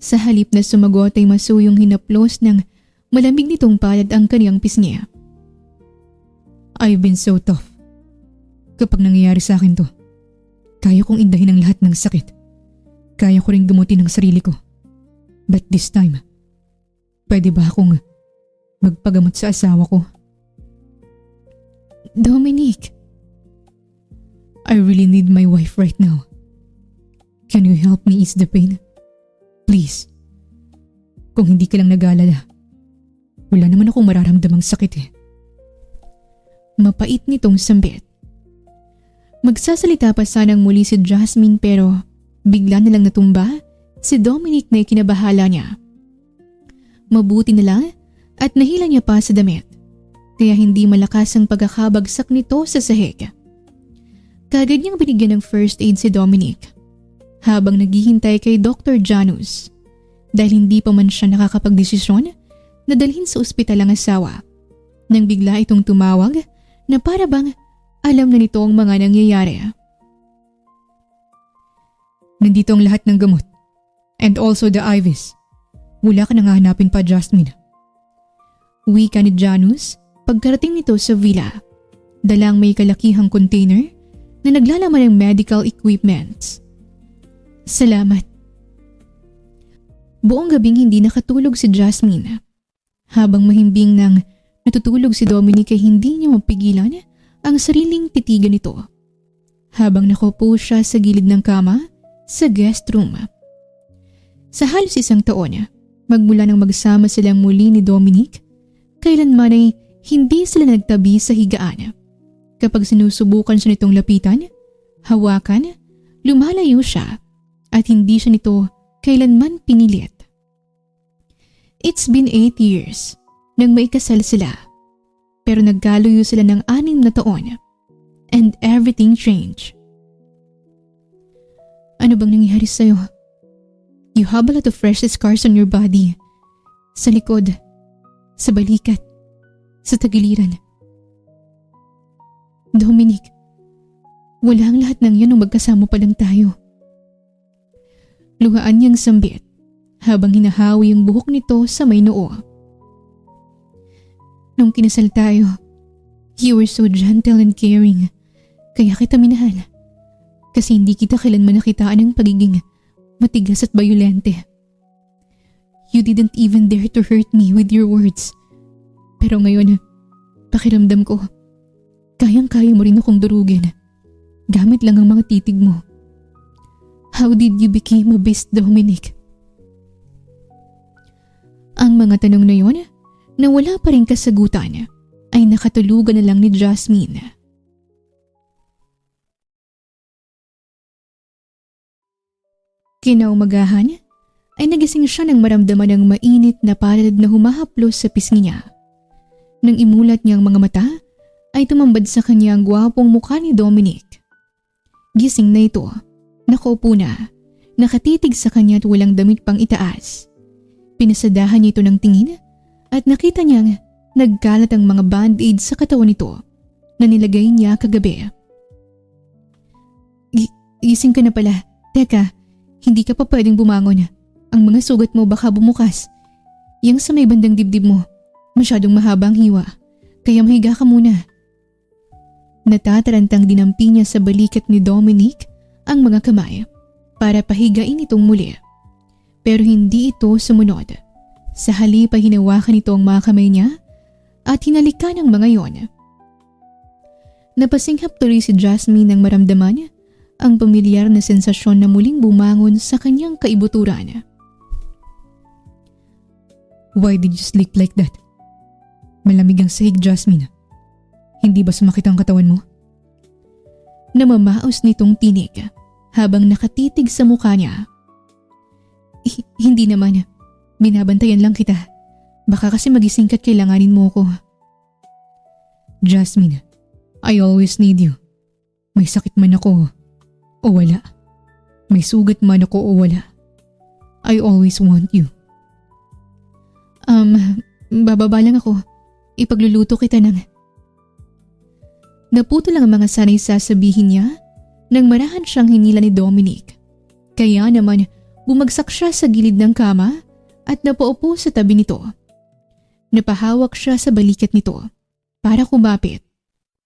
Sa halip na sumagot ay masuyong hinaplos ng malamig nitong palad ang kaniyang pisngi. I've been so tough. Kapag nangyayari sa akin to, kaya kong indahin ang lahat ng sakit. Kaya ko rin gumutin ang sarili ko. But this time, pwede ba akong magpagamot sa asawa ko? Dominic, I really need my wife right now. Can you help me ease the pain? Please. Kung hindi ka lang nag-aalala, wala naman akong mararamdamang sakit eh. Mapait nitong sambit. Magsasalita pa sanang muli si Jasmine pero bigla na lang natumba si Dominic na ikinabahala niya. Mabuti na lang at nahila niya pa sa damit, kaya hindi malakas ang pagkakabagsak nito sa sahig. Kagad niyang binigyan ng first aid si Dominic habang naghihintay kay Dr. Janus dahil hindi pa man siya nakakapagdesisyon na dalhin sa ospital ang asawa nang bigla itong tumawag na para bang alam na nito ang mga nangyayari. Nandito ang lahat ng gamot and also the IVs. Wala ka nang hahanapin pa, Jasmine. Wika ni Janus pagkarating nito sa villa. Dalang may kalakihang container na naglalaman ng medical equipments. Salamat. Buong gabing hindi nakatulog si Jasmine. Habang mahimbing nang natutulog si Dominic ay hindi niya mapigilan ang sariling titigan nito. Habang nakaupo siya sa gilid ng kama sa guest room. Sa halos 1 taon, magmula nang magsama silang muli ni Dominic, kailanman ay hindi sila nagtabi sa higaan. Kapag sinusubukan siya nitong lapitan, hawakan, lumalayo siya at hindi siya nito kailanman pinilit. It's been 8 years nang maikasal sila, pero nagkaluyo sila ng 6 na taon and everything changed. Ano bang nangyari sa'yo? You have a lot of fresh scars on your body. Sa likod, sa balikat, sa tagiliran. Dominic, Wala ang lahat ng yan nung magkasama pa lang tayo. Luhaan niyang sambit habang hinahawi ang buhok nito sa may noo. Nung kinasal tayo, you were so gentle and caring. Kaya kita minahal. Kasi hindi kita kailanman nakitaan ng pagiging matigas at bayolente. You didn't even dare to hurt me with your words. Pero ngayon, pakiramdam ko, kayang-kaya mo rin akong durugin. Gamit lang ang mga titig mo. How did you become a beast, Dominic? Ang mga tanong na yon, na wala pa rin kasagutan, ay nakatulugan na lang ni Jasmine. Kinaumagahan, ay nagising siya nang maramdaman ng mainit na palad na humahaplos sa pisngi niya. Nang imulat niyang mga mata, ay tumambad sa kanya ang gwapong mukha ni Dominic. Gising na ito, nakaupo na, nakatitig sa kanya at walang damit pang itaas. Pinasadahan niya ito ng tingin at nakita niyang nagkalat ang mga band-aid sa katawan nito na nilagay niya kagabi. Gising ka na pala. Teka, hindi ka pa pwedeng bumangon. Ang mga sugat mo baka bumukas. Yang sa may bandang dibdib mo, masyadong mahaba ang hiwa, kaya mahiga ka muna. Natatarantang dinampi niya sa balikat ni Dominic ang mga kamay para pahigain itong muli. Pero hindi ito sumunod. Sa halip ay hinawakan ito ang mga kamay niya at hinalikan ang mga yon. Napasinghap tuloy si Jasmine nang maramdaman ang pamilyar na sensasyon na muling bumangon sa kanyang kaibuturan. Why did you sleep like that? Malamig ang sahig, Jasmine. Hindi ba sumakit ang katawan mo? Namamaos nitong tinig habang nakatitig sa mukha niya. Hindi naman. Binabantayan lang kita. Baka kasi magising ka't kailanganin mo ko. Jasmine, I always need you. May sakit man ako o wala. May sugat man ako o wala. I always want you. Bababa lang ako. Ipagluluto kita ng... Naputol lang ang mga sanay sasabihin niya nang marahan siyang hinila ni Dominic. Kaya naman bumagsak siya sa gilid ng kama at napaupo sa tabi nito. Napahawak siya sa balikat nito para kumapit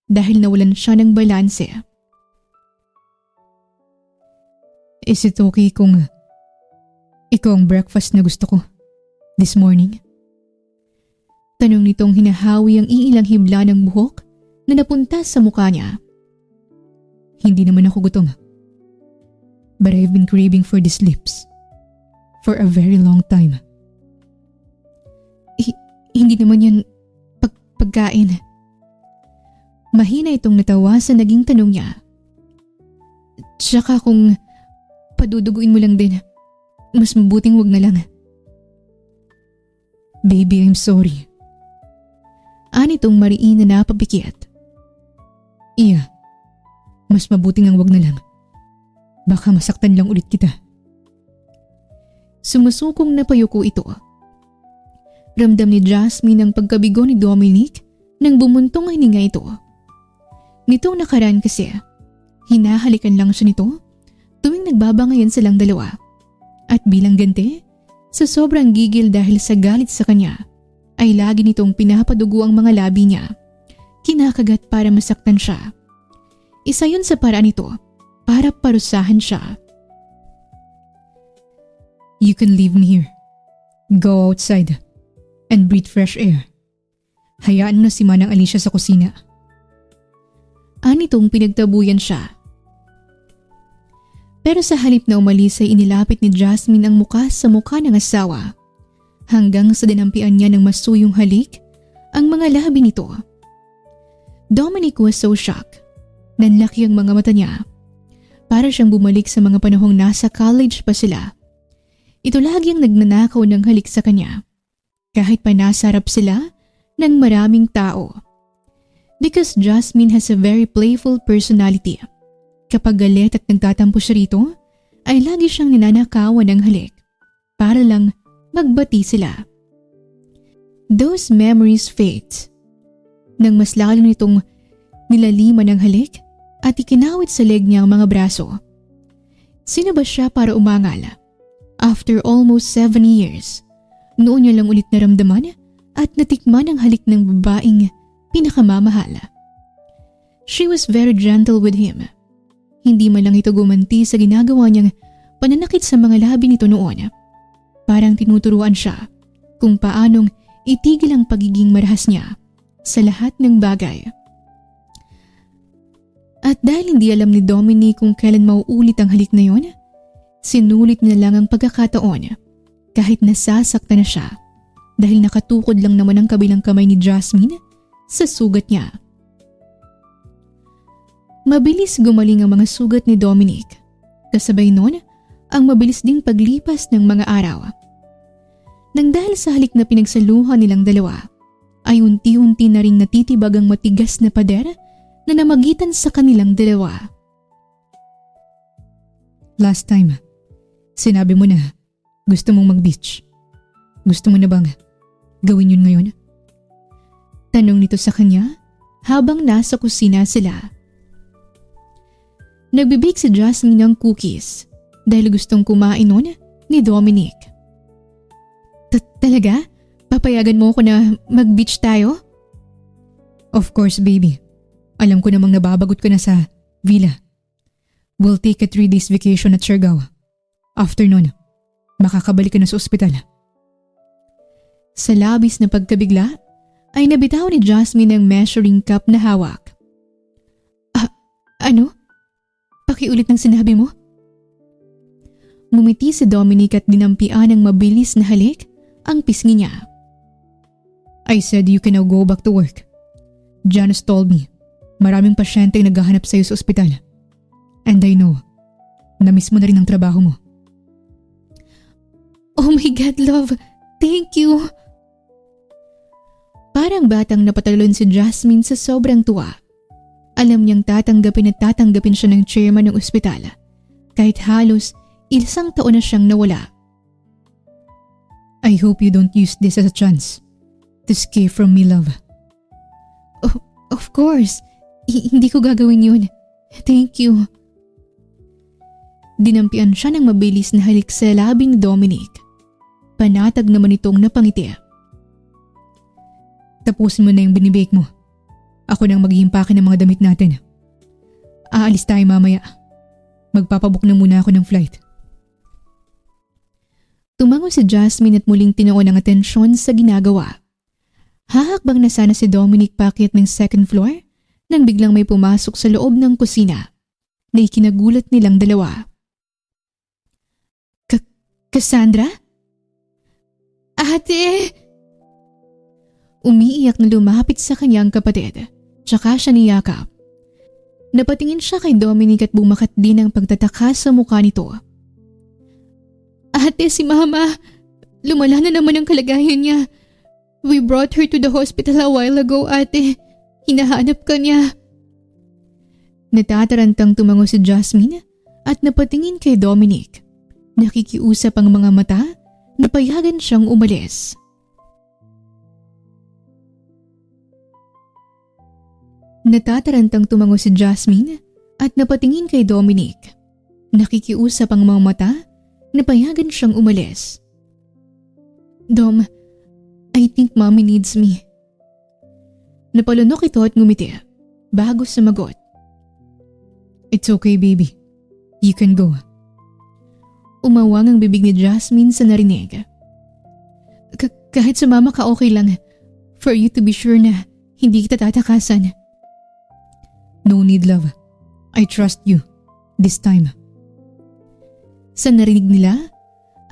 dahil nawalan siya ng balanse. Is it okay kung ikaw ang breakfast na gusto ko this morning? Tanong nitong hinahawi ang iilang hibla ng buhok na napunta sa mukha niya. Hindi naman ako gutom. But I've been craving for these lips for a very long time. Hindi naman yan pagkain. Mahina itong natawa sa naging tanong niya. Tsaka kung paduduguin mo lang din, mas mabuting wag na lang. Baby, I'm sorry. Anitong mariin na napapikit. Iya, mas mabuting ang wag na lang. Baka masaktan lang ulit kita. Sumusukong na payuko ito. Ramdam ni Jasmine ang pagkabigo ni Dominic nang bumuntong ang hininga ito. Nitong nakaraan kasi, hinahalikan lang siya nito tuwing nagbabangayan silang dalawa. At bilang ganti, sa sobrang gigil dahil sa galit sa kanya, ay lagi nitong pinapadugo ang mga labi niya. Kinakagat para masaktan siya. Isa yun sa paraan nito para parusahan siya. You can leave me here. Go outside and breathe fresh air. Hayaan mo na si Manang Alicia sa kusina. Anitong pinagtabuyan siya. Pero sa halip na umalis ay inilapit ni Jasmine ang muka sa mukha ng asawa. Hanggang sa dinampian niya ng masuyong halik ang mga labi nito. Dominic was so shocked. Nanlaki ang mga mata niya. Para siyang bumalik sa mga panahong nasa college pa sila. Ito lagi ang nagnanakaw ng halik sa kanya. Kahit pa nasarap sila ng maraming tao. Because Jasmine has a very playful personality. Kapag galit at nagtatampo siya rito, ay lagi siyang ninanakawan ng halik. Para lang magbati sila. Those memories fade. Nang mas lalo nitong nilaliman ng halik, at ikinawit sa leg niya ang mga braso. Sino ba siya para umangal? After almost 7 years, noon niya lang ulit naramdaman at natikman ang halik ng babaeng pinakamamahal. She was very gentle with him. Hindi man lang ito gumanti sa ginagawa niyang pananakit sa mga labi nito noon. Parang tinuturuan siya kung paanong itigil ang pagiging marahas niya sa lahat ng bagay. At dahil hindi alam ni Dominic kung kailan mauulit ang halik na yon, sinulit niya lang ang pagkakataon kahit nasasaktan na siya dahil nakatukod lang naman ang kabilang kamay ni Jasmine sa sugat niya. Mabilis gumaling ang mga sugat ni Dominic. Kasabay nun, ang mabilis ding paglipas ng mga araw. Nang dahil sa halik na pinagsaluhan nilang dalawa, ay unti-unti na ring natitibag ang matigas na pader na namagitan sa kanilang dalawa. Last time, sinabi mo na gusto mong mag-beach. Gusto mo na bang gawin yun ngayon? Tanong nito sa kanya habang nasa kusina sila. Nagbibake si Jasmine ng cookies dahil gustong kumain nun ni Dominic. Talaga? Papayagan mo ako na mag-beach tayo? Of course, baby. Alam ko namang nababagot ka na sa villa. We'll take a 3 days vacation at Siargao. After nun, makakabalik ka na sa ospital. Sa labis na pagkabigla, ay nabitaw ni Jasmine ang measuring cup na hawak. Ano? Pakiulit ng sinabi mo? Ngumiti si Dominic at dinampian ng mabilis na halik ang pisngi niya. I said you can now go back to work. Janice told me, maraming pasyenteng naghahanap sa iyo sa ospital. And I know, na-miss mo na rin ang trabaho mo. Oh my God, love. Thank you. Parang batang napatalon si Jasmine sa sobrang tuwa. Alam niyang tatanggapin siya ng chairman ng ospital kahit halos 1 taon na siyang nawala. I hope you don't use this as a chance to escape from me, love. Oh, of course. Hindi ko gagawin yun. Thank you. Dinampian siya ng mabilis na halik sa labi ni Dominic. Panatag naman itong napangiti. Tapusin mo na yung binibake mo. Ako nang mag-iimpake ng mga damit natin. Aalis tayo mamaya. Magpapabook na muna ako ng flight. Tumango si Jasmine at muling tinuon ang atensyon sa ginagawa. Hahakbang na sana si Dominic paakyat ng 2nd floor nang biglang may pumasok sa loob ng kusina na ikinagulat nilang dalawa. Cassandra? Ate! Umiiyak na lumapit sa kanyang kapatid, tsaka siya niyakap. Napatingin siya kay Dominic at bumakat din ang pagtataka sa mukha nito. Ate, si Mama! Lumala na naman ang kalagayan niya. We brought her to the hospital a while ago, ate. Hinahanap ka niya. Natatarantang tumango si Jasmine at napatingin kay Dominic. Nakikiusap ang mga mata na payagan siyang umalis. Natatarantang tumango si Jasmine at napatingin kay Dominic. Nakikiusap ang mga mata na payagan siyang umalis. Dom, I think Mommy needs me. Napalunok ito at ngumiti bago sumagot. It's okay, baby. You can go. Umawang ang bibig ni Jasmine sa narinig. Kahit sumama ka okay lang. For you to be sure na hindi kita tatakasan. No need, love. I trust you. This time. Sa narinig nila,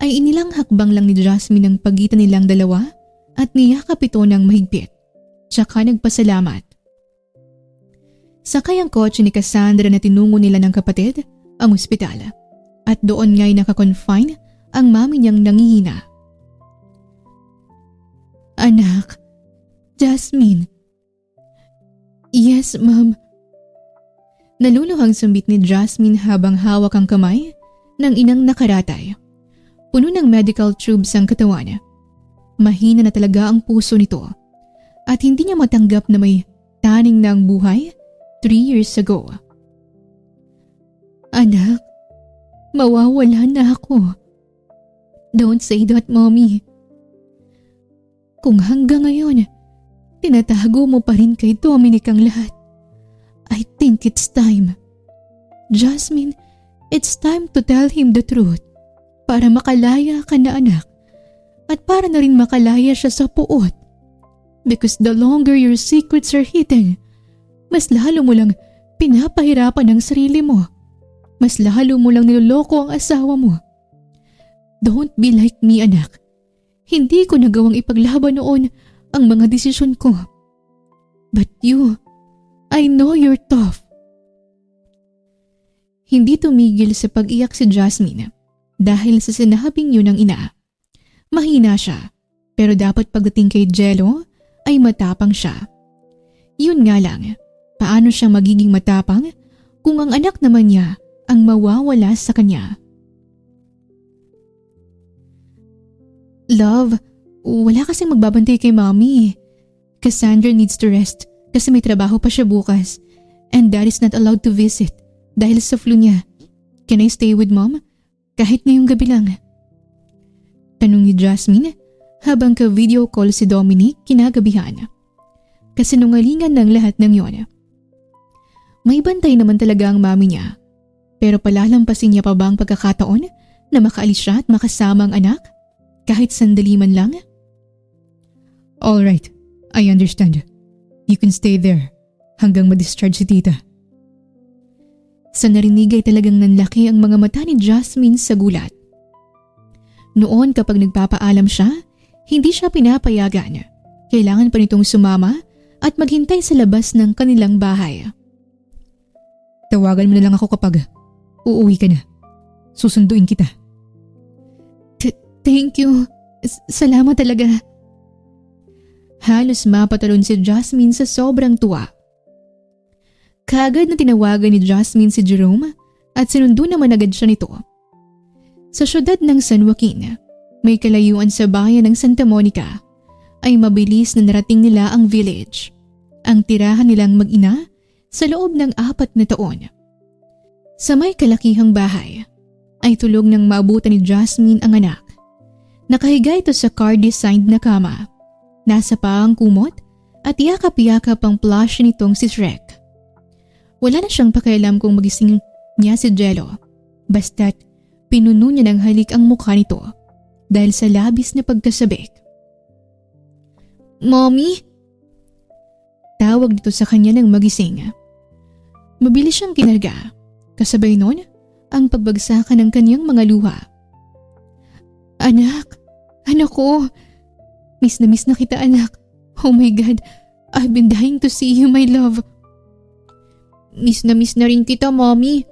ay inilang hakbang lang ni Jasmine ang pagitan nilang dalawa at niyakap ito ng mahigpit. Tsaka nagpasalamat. Sakay ang kotse ni Cassandra na tinungo nila ng kapatid ang ospital. At doon nga'y nakakonfine ang mami niyang nangihina. Anak, Jasmine. Yes, Ma'am. Naluluhang sambit ni Jasmine habang hawak ang kamay ng inang nakaratay. Puno ng medical tubes ang katawan. Mahina na talaga ang puso nito at hindi niya matanggap na may taning na ang buhay 3 years ago. Anak, mawawala na ako. Don't say that, Mommy. Kung hanggang ngayon, tinatago mo pa rin kay Dominic ang lahat, I think it's time. Jasmine, it's time to tell him the truth para makalaya ka na, anak, at para na rin makalaya siya sa puot. Because the longer your secrets are hidden, mas lalo mo lang pinapahirapan ang sarili mo. Mas lalo mo lang niloloko ang asawa mo. Don't be like me, anak. Hindi ko nagawang ipaglaban noon ang mga desisyon ko. But you, I know you're tough. Hindi tumigil sa pag-iyak si Jasmine dahil sa sinabing yun ng ina. Mahina siya, pero dapat pagdating kay Jello ay matapang siya. Yun nga lang, paano siya magiging matapang kung ang anak naman niya ang mawawala sa kanya? Love, wala kasing magbabantay kay Mommy. Cassandra needs to rest kasi may trabaho pa siya bukas and Dad is not allowed to visit dahil sa flu niya. Can I stay with Mom? Kahit ngayong gabi lang. Tanong ni Jasmine habang ka-video call si Dominic kinagabihan. Kasinungalingan ng lahat ng yon. May bantay naman talaga ang mami niya, pero palalampasin niya pa ba ang pagkakataon na makaalis siya at makasama ang anak? Kahit sandali man lang? Alright, I understand. You can stay there hanggang ma-discharge si tita. Sa narinig ay talagang nanlaki ang mga mata ni Jasmine sa gulat. Noon kapag nagpapaalam siya, hindi siya pinapayagan. Kailangan pa nitong sumama at maghintay sa labas ng kanilang bahay. Tawagan mo na lang ako kapag uuwi ka na. Susunduin kita. Thank you. Salamat talaga. Halos mapatalon si Jasmine sa sobrang tuwa. Kaagad na tinawagan ni Jasmine si Jerome at sinundo naman agad siya nito. Sa syudad ng San Joaquin, may kalayuan sa bayan ng Santa Monica, ay mabilis na narating nila ang village, ang tirahan nilang mag-ina sa loob ng 4 na taon. Sa may kalakihang bahay, ay tulog nang maabutan ni Jasmine ang anak. Nakahiga ito sa car-designed na kama. Nasa pa ang kumot at yakap-yakap ang plush nitong si Shrek. Wala na siyang pakialam kung magising niya si Jello. Basta't pinuno niya ng halik ang mukha nito dahil sa labis na pagkasabik. Mommy? Tawag dito sa kanya ng magising. Mabilis siyang kinarga. Kasabay nun ang pagbagsakan ng kanyang mga luha. Anak ko. Miss na kita, anak. Oh my God, I've been dying to see you, my love. Miss na rin kita, Mommy.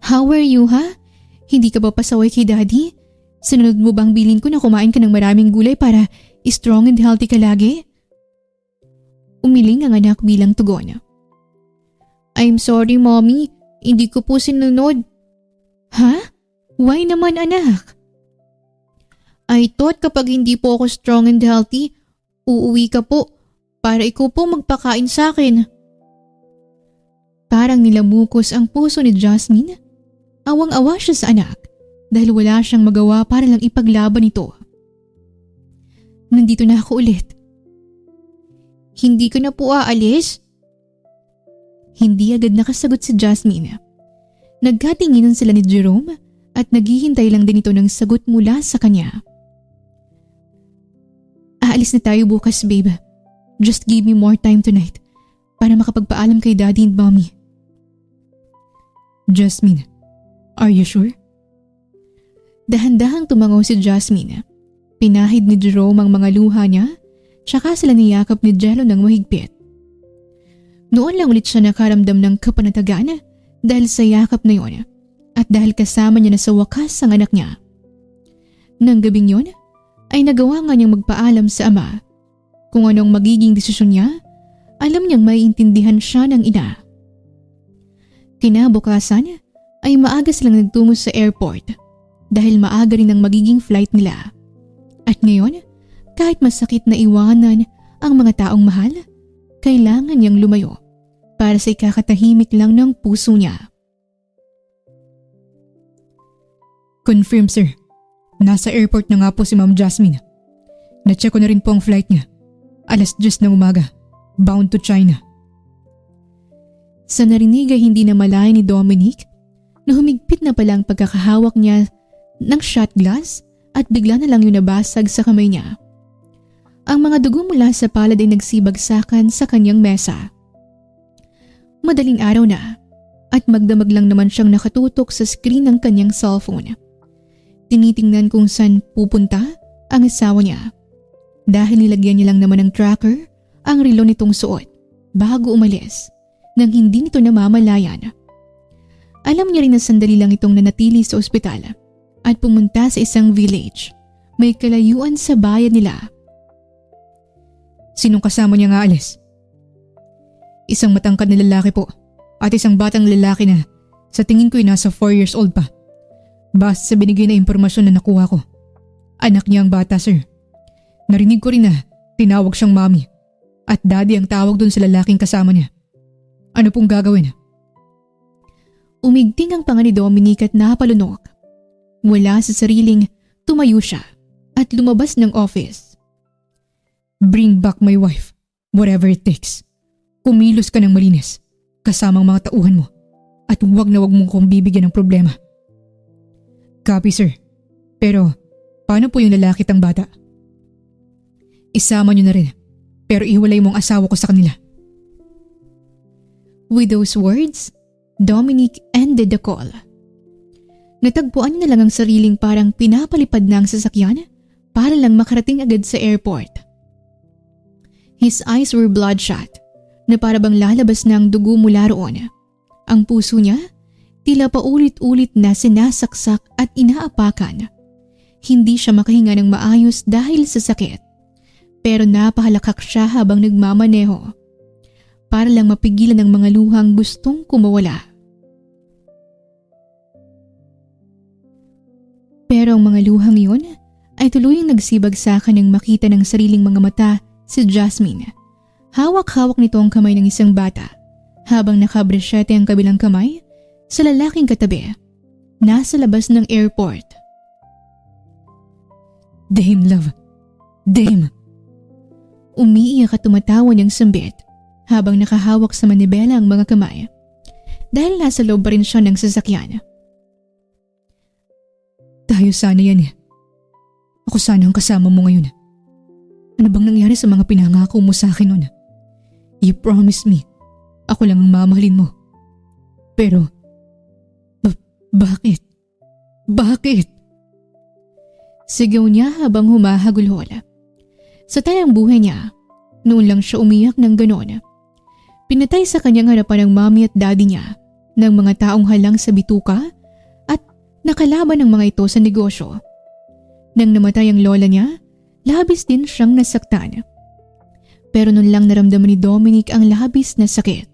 How are you, ha? Hindi ka ba pasaway kay Daddy? Sinunod mo bang bilin ko na kumain ka ng maraming gulay para strong and healthy ka lagi? Umiling ang anak bilang tugon. I'm sorry, Mommy. Hindi ko po sinunod. Ha? Why naman, anak? I thought kapag hindi po ako strong and healthy, uuwi ka po para ikaw po magpakain sa akin. Parang nilamukos ang puso ni Jasmine. Awang-awa siya sa anak dahil wala siyang magawa para lang ipaglaban ito. Nandito na ako ulit. Hindi ka na po aalis? Hindi agad nakasagot si Jasmine. Nagkatinginan sila ni Jerome at naghihintay lang din ito ng sagot mula sa kanya. Aalis na tayo bukas, babe. Just give me more time tonight para makapagpaalam kay Daddy and Mommy. Jasmine, are you sure? Dahan-dahang tumangaw si Jasmine. Pinahid ni Jerome ang mga luha niya, tsaka sila niyakap ni Jello ng mahigpit. Noon lang ulit siya nakaramdam ng kapanatagan dahil sa yakap na yon at dahil kasama niya na sa wakas ang anak niya. Nang gabing yon, ay nagawa nga niyang magpaalam sa ama. Kung anong magiging desisyon niya, alam niyang maiintindihan siya ng ina. Kinabukasan ay maaga silang nagtungo sa airport dahil maaga rin ang magiging flight nila. At ngayon, kahit masakit na iwanan ang mga taong mahal, kailangan niyang lumayo para sa ikakatahimik lang ng puso niya. Confirm sir. Nasa airport na nga po si Ma'am Jasmine. Na-check ko na rin po ang flight niya. 10:00 ng umaga. Bound to China. Sa narinig ay hindi na malaya ni Dominic na humigpit na pala ang pagkakahawak niya ng shot glass at bigla na lang yung nabasag sa kamay niya. Ang mga dugo mula sa palad ay nagsibagsakan sa kanyang mesa. Madaling araw na at magdamag lang naman siyang nakatutok sa screen ng kanyang cellphone. Tinitingnan kung saan pupunta ang asawa niya. Dahil nilagyan niya lang naman ng tracker ang relo nitong suot bago umalis nang hindi nito namamalayan. Alam niya rin na sandali lang itong nanatili sa ospital at pumunta sa isang village. May kalayuan sa bayan nila. Sinong kasama niya nga alis? Isang matangkad na lalaki po at isang batang lalaki na sa tingin ko'y nasa 4 years old pa. Basta sa binigay na impormasyon na nakuha ko. Anak niya ang bata sir. Narinig ko rin na tinawag siyang mommy at daddy ang tawag dun sa lalaking kasama niya. Ano pong gagawin? Umigting ang panga ni Dominic at napalunok. Wala sa sariling tumayo siya at lumabas ng office. Bring back my wife, whatever it takes. Kumilos ka ng malinis kasamang mga tauhan mo at huwag na huwag mong kong bibigyan ng problema. Copy sir. Pero paano po yung lalaki at ang bata? Isama niyo na rin pero iwalay mong asawa ko sa kanila. With those words, Dominic ended the call. Natagpuan niya na lang ang sariling parang pinapalipad na ang sasakyan para lang makarating agad sa airport. His eyes were bloodshot na para bang lalabas na ang dugo mula roon. Ang puso niya tila paulit-ulit na sinasaksak at inaapakan. Hindi siya makahinga ng maayos dahil sa sakit. Pero napahalakak siya habang nagmamaneho para lang mapigilan ang mga luhang gustong kumawala. Pero ang mga luhang yun ay tuluyang nagsibagsakan nang makita ng sariling mga mata si Jasmine. Hawak-hawak nito ang kamay ng isang bata habang nakabrasyete ang kabilang kamay sa lalaking katabi. Nasa labas ng airport. Dame love. Dame. Umiiyak at tumatawa niyang sambit habang nakahawak sa manibela ang mga kamay dahil nasa loob pa rin siya ng sasakyan. Tayo sana yan eh. Ako sana ang kasama mo ngayon. Ano bang nangyari sa mga pinangako mo sa akin noon? You promised me. Ako lang ang mamahalin mo. Pero, bakit? Bakit? Sigaw niya habang humahagulhol. Sa tayang buhay niya, noon lang siya umiyak ng ganon. Pinatay sa kanyang harapan ng mommy at daddy niya ng mga taong halang sa bituka at nakalaban ng mga ito sa negosyo. Nang namatay ang lola niya, labis din siyang nasaktan. Pero noon lang naramdaman ni Dominic ang labis na sakit.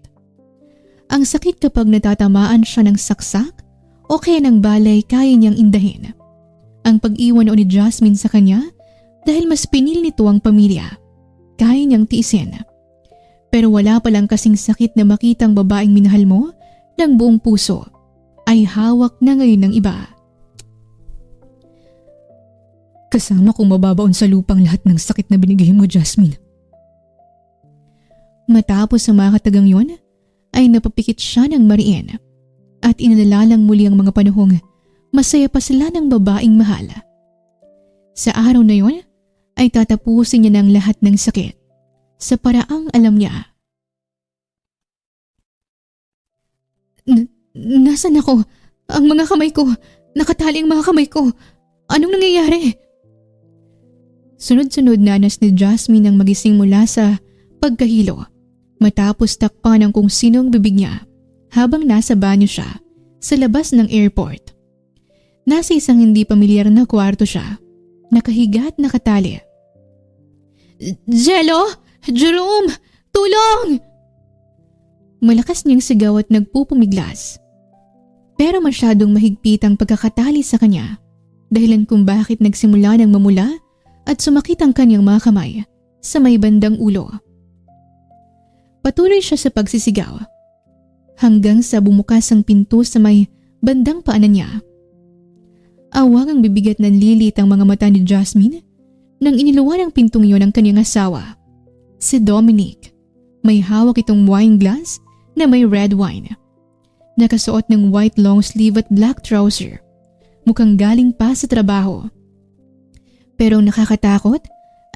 Ang sakit kapag natatamaan siya ng saksak o kaya ng balay kaya niyang indahin. Ang pag-iwan o ni Jasmine sa kanya dahil mas pinili nito ang pamilya, kaya niyang tiisin. Pero wala palang kasing sakit na makitang babaeng minahal mo ng buong puso ay hawak na ngayon ng iba. Kasama kong mababaon sa lupang lahat ng sakit na binigay mo, Jasmine. Matapos ang mga katagang yun, ay napapikit siya ng mariin at inalalalang muli ang mga panahong masaya pa sila ng babaeng mahal. Sa araw na yun, ay tatapusin niya ng lahat ng sakit sa paraang alam niya. Nasaan ako? Ang mga kamay ko. Nakatali ang mga kamay ko. Anong nangyayari? Sunod-sunod na anas ni Jasmine ang magising mula sa pagkahilo matapos takpan ng kung sinong bibig niya habang nasa banyo siya sa labas ng airport. Nasa isang hindi pamilyar na kwarto siya, nakahiga at nakatali. Jello! Jerome! Tulong! Malakas niyang sigaw at nagpupumiglas. Pero masyadong mahigpit ang pagkakatali sa kanya, dahilan kung bakit nagsimula ng mamula at sumakit ang kanyang mga kamay sa may bandang ulo. Patuloy siya sa pagsisigaw hanggang sa bumukas ang pinto sa may bandang paanan niya. Awangang bibigat ng lilit ang mga mata ni Jasmine nang iniluwan ang pintong iyon ng kanyang asawa. Si Dominic. May hawak itong wine glass na may red wine. Nakasuot ng white long sleeve at black trouser. Mukhang galing pa sa trabaho. Pero ang nakakatakot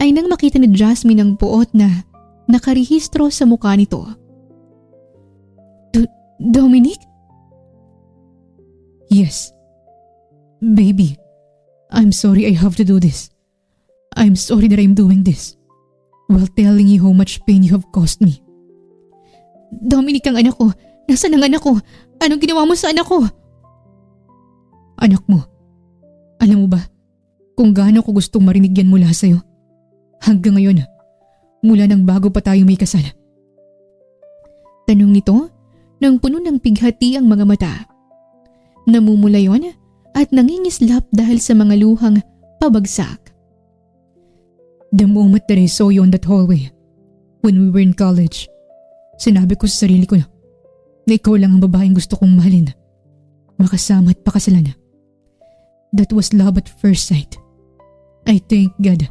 ay nang makita ni Jasmine ang puot na nakarehistro sa mukha nito. Dominic? Yes. Baby, I'm sorry I have to do this. I'm sorry that I'm doing this while telling you how much pain you have caused me. Dominic, ang anak ko. Nasaan ang anak ko? Anong ginawa mo sa anak ko? Anak mo. Alam mo ba kung gaano ko gustong marinig yan mula sa'yo? Hanggang ngayon, mula nang bago pa tayo may kasal. Tanong nito nang puno ng pighati ang mga mata. Namumula yon at nangingislap dahil sa mga luhang pabagsak. The moment that I saw you on that hallway, when we were in college, sinabi ko sa sarili ko na ikaw lang ang babaeng gusto kong mahalin, makasama at pakasalan. That was love at first sight. I thank God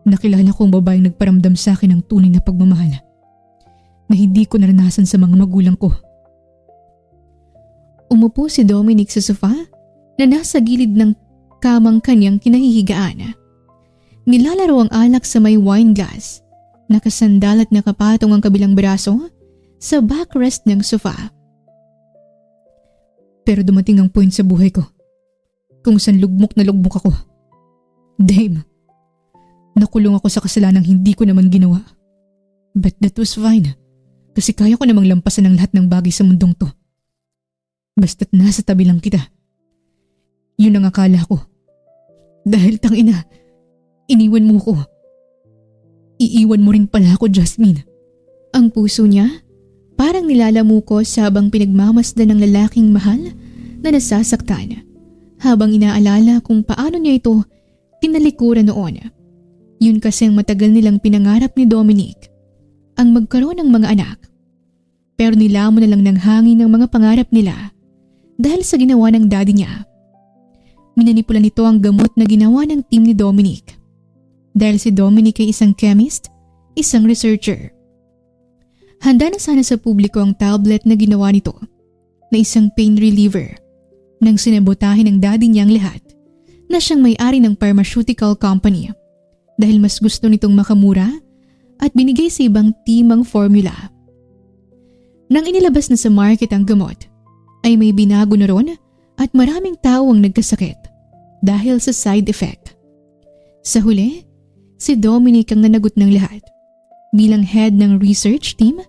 nakilala ko ang babaeng nagparamdam sa akin ng tunay na pagmamahal na hindi ko naranasan sa mga magulang ko. Umupo si Dominic sa sofa na nasa gilid ng kamang kanyang kinahihigaan. Nilalaro ang alak sa may wine glass. Nakasandal at nakapatong ang kabilang braso sa backrest ng sofa. Pero dumating ang point sa buhay ko kung saan lugmok na lugmok ako. Dame, nakulong ako sa kasalanang hindi ko naman ginawa. But that was fine kasi kaya ko namang lampasan ang lahat ng bagay sa mundong to. Basta't nasa tabi lang kita. Yun ang akala ko. Dahil tangina, iniwan mo ko. Iiwan mo rin pala ako, Jasmine. Ang puso niya parang nilalamukos habang pinagmamasdan ng lalaking mahal na nasasaktan. Habang inaalala kung paano niya ito tinalikuran noon. Yun kasi ang matagal nilang pinangarap ni Dominic, ang magkaroon ng mga anak. Pero nilamon na lang ng hangin ng mga pangarap nila dahil sa ginawa ng daddy niya. Minanipula nito ang gamot na ginawa ng team ni Dominic. Dahil si Dominic ay isang chemist, isang researcher. Handa na sana sa publiko ang tablet na ginawa nito na isang pain reliever nang sinabotahin ng daddy niyang lahat na siyang may-ari ng pharmaceutical company dahil mas gusto nitong makamura at binigay sa ibang team ang formula. Nang inilabas na sa market ang gamot, ay may binago na ron at maraming tao ang nagkasakit dahil sa side effect. Sa huli, si Dominic ang nanagot ng lahat. Bilang head ng research team,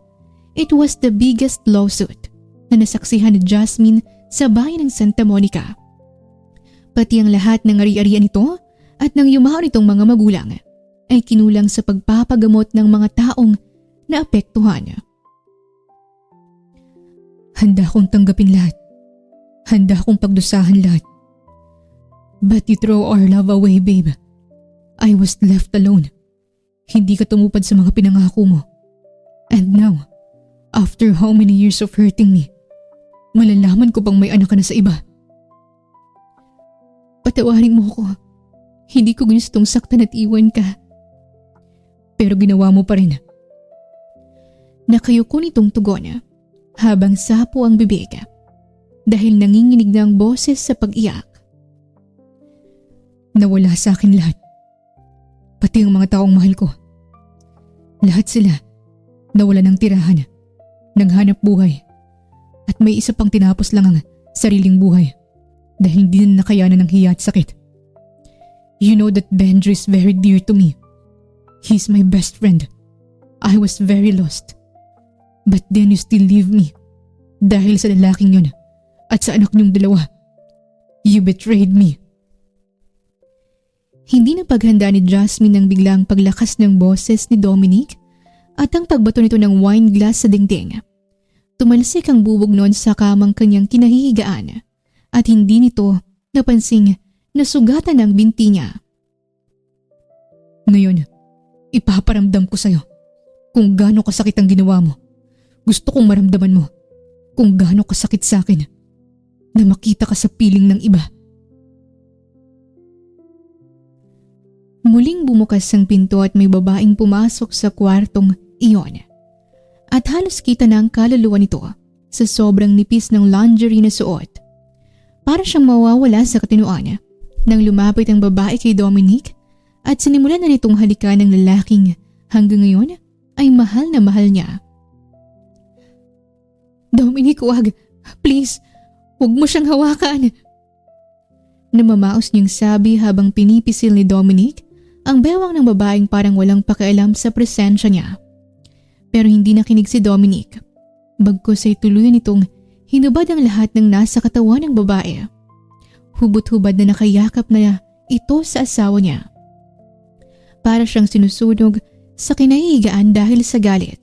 it was the biggest lawsuit na nasaksihan ni Jasmine sa bayan ng Santa Monica. Pati ang lahat ng ari-arian nito at ng yumaon nitong mga magulang ay kinulang sa pagpapagamot ng mga taong naapektuhan. Handa akong tanggapin lahat. Handa akong pagdusahan lahat. But you throw our love away, babe. I was left alone. Hindi ka tumupad sa mga pinangako mo. And now, after how many years of hurting me, malalaman ko pang may anak ka na sa iba. Patawarin mo ko. Hindi ko gustong saktan at iwan ka. Pero ginawa mo pa rin. Nakayuko nitong tugon habang sapo ang bibig dahil nanginginig na ang boses sa pag-iyak. Nawala sa akin lahat. Pati ang mga taong mahal ko. Lahat sila nawala ng tirahan, naghanap buhay, at may isa pang tinapos lang ang sariling buhay dahil hindi na nakayanan ng hiya at sakit. You know that Benjo is very dear to me. He's my best friend. I was very lost. But then you still leave me dahil sa lalaking yun at sa anak niyong dalawa. You betrayed me. Hindi na paghanda ni Jasmine ang biglang paglakas ng boses ni Dominic at ang pagbato nito ng wine glass sa dingding. Tumalsik ang bubog noon sa kamang kanyang kinahihigaan at hindi nito napansing nasugatan ang binti niya. Ngayon, ipaparamdam ko sa'yo kung gaano kasakit ang ginawa mo. Gusto kong maramdaman mo kung gaano kasakit sa akin na makita ka sa piling ng iba. Muling bumukas ang pinto at may babaeng pumasok sa kwartong iyon. At halos kita na ang kaluluwa nito sa sobrang nipis ng lingerie na suot. Para siyang mawawala sa katinuan nang lumapit ang babae kay Dominic at sinimulan na nitong halikan ng lalaking hanggang ngayon ay mahal na mahal niya. Dominic, wag. Please, wag mo siyang hawakan. Namamaos niyang sabi habang pinipisil ni Dominic ang bewang ng babaeng parang walang pakialam sa presensya niya. Pero hindi nakinig si Dominic. Bagkus ay tuluyan nitong hinubad ang lahat ng nasa katawan ng babae. Hubot-hubad na nakayakap na ito sa asawa niya. Para siyang sinusunog sa kinahihigaan dahil sa galit.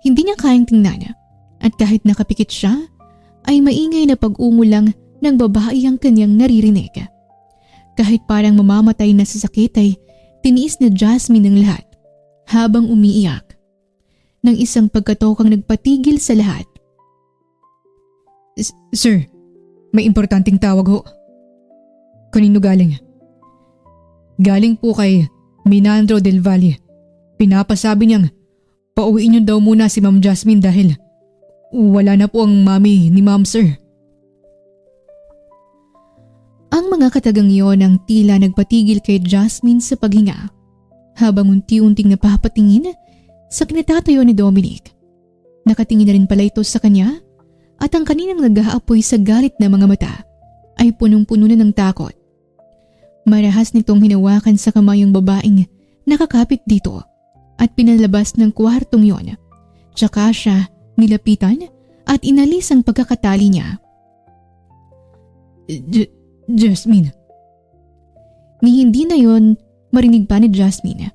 Hindi niya kayang tingnan at kahit nakapikit siya ay maingay na pag-ungulang ng babae ang kanyang naririnig. Kahit parang mamamatay na sa sakit ay tiniis na Jasmine ang lahat habang umiiyak. Nang isang pagkatokang nagpatigil sa lahat. Sir, may importanteng tawag ho. Kanino galing? Galing po kay Minandro del Valle. Pinapasabi niyang pauwiin niyo daw muna si Ma'am Jasmine dahil wala na po ang mami ni Ma'am, sir. Ang mga katagang iyon ang tila nagpatigil kay Jasmine sa paghinga habang unti-unting napapatingin sa kinatatayo ni Dominic. Nakatingin na rin pala ito sa kanya at ang kaninang nag-aapoy sa galit na mga mata ay punong-puno na ng takot. Marahas nitong hinawakan sa kamay ang babaeng nakakapit dito at pinalabas ng kwartong yon. Tsaka siya nilapitan at inalis ang pagkakatali niya. Jasmine. Ni hindi na yon marinig pa ni Jasmine.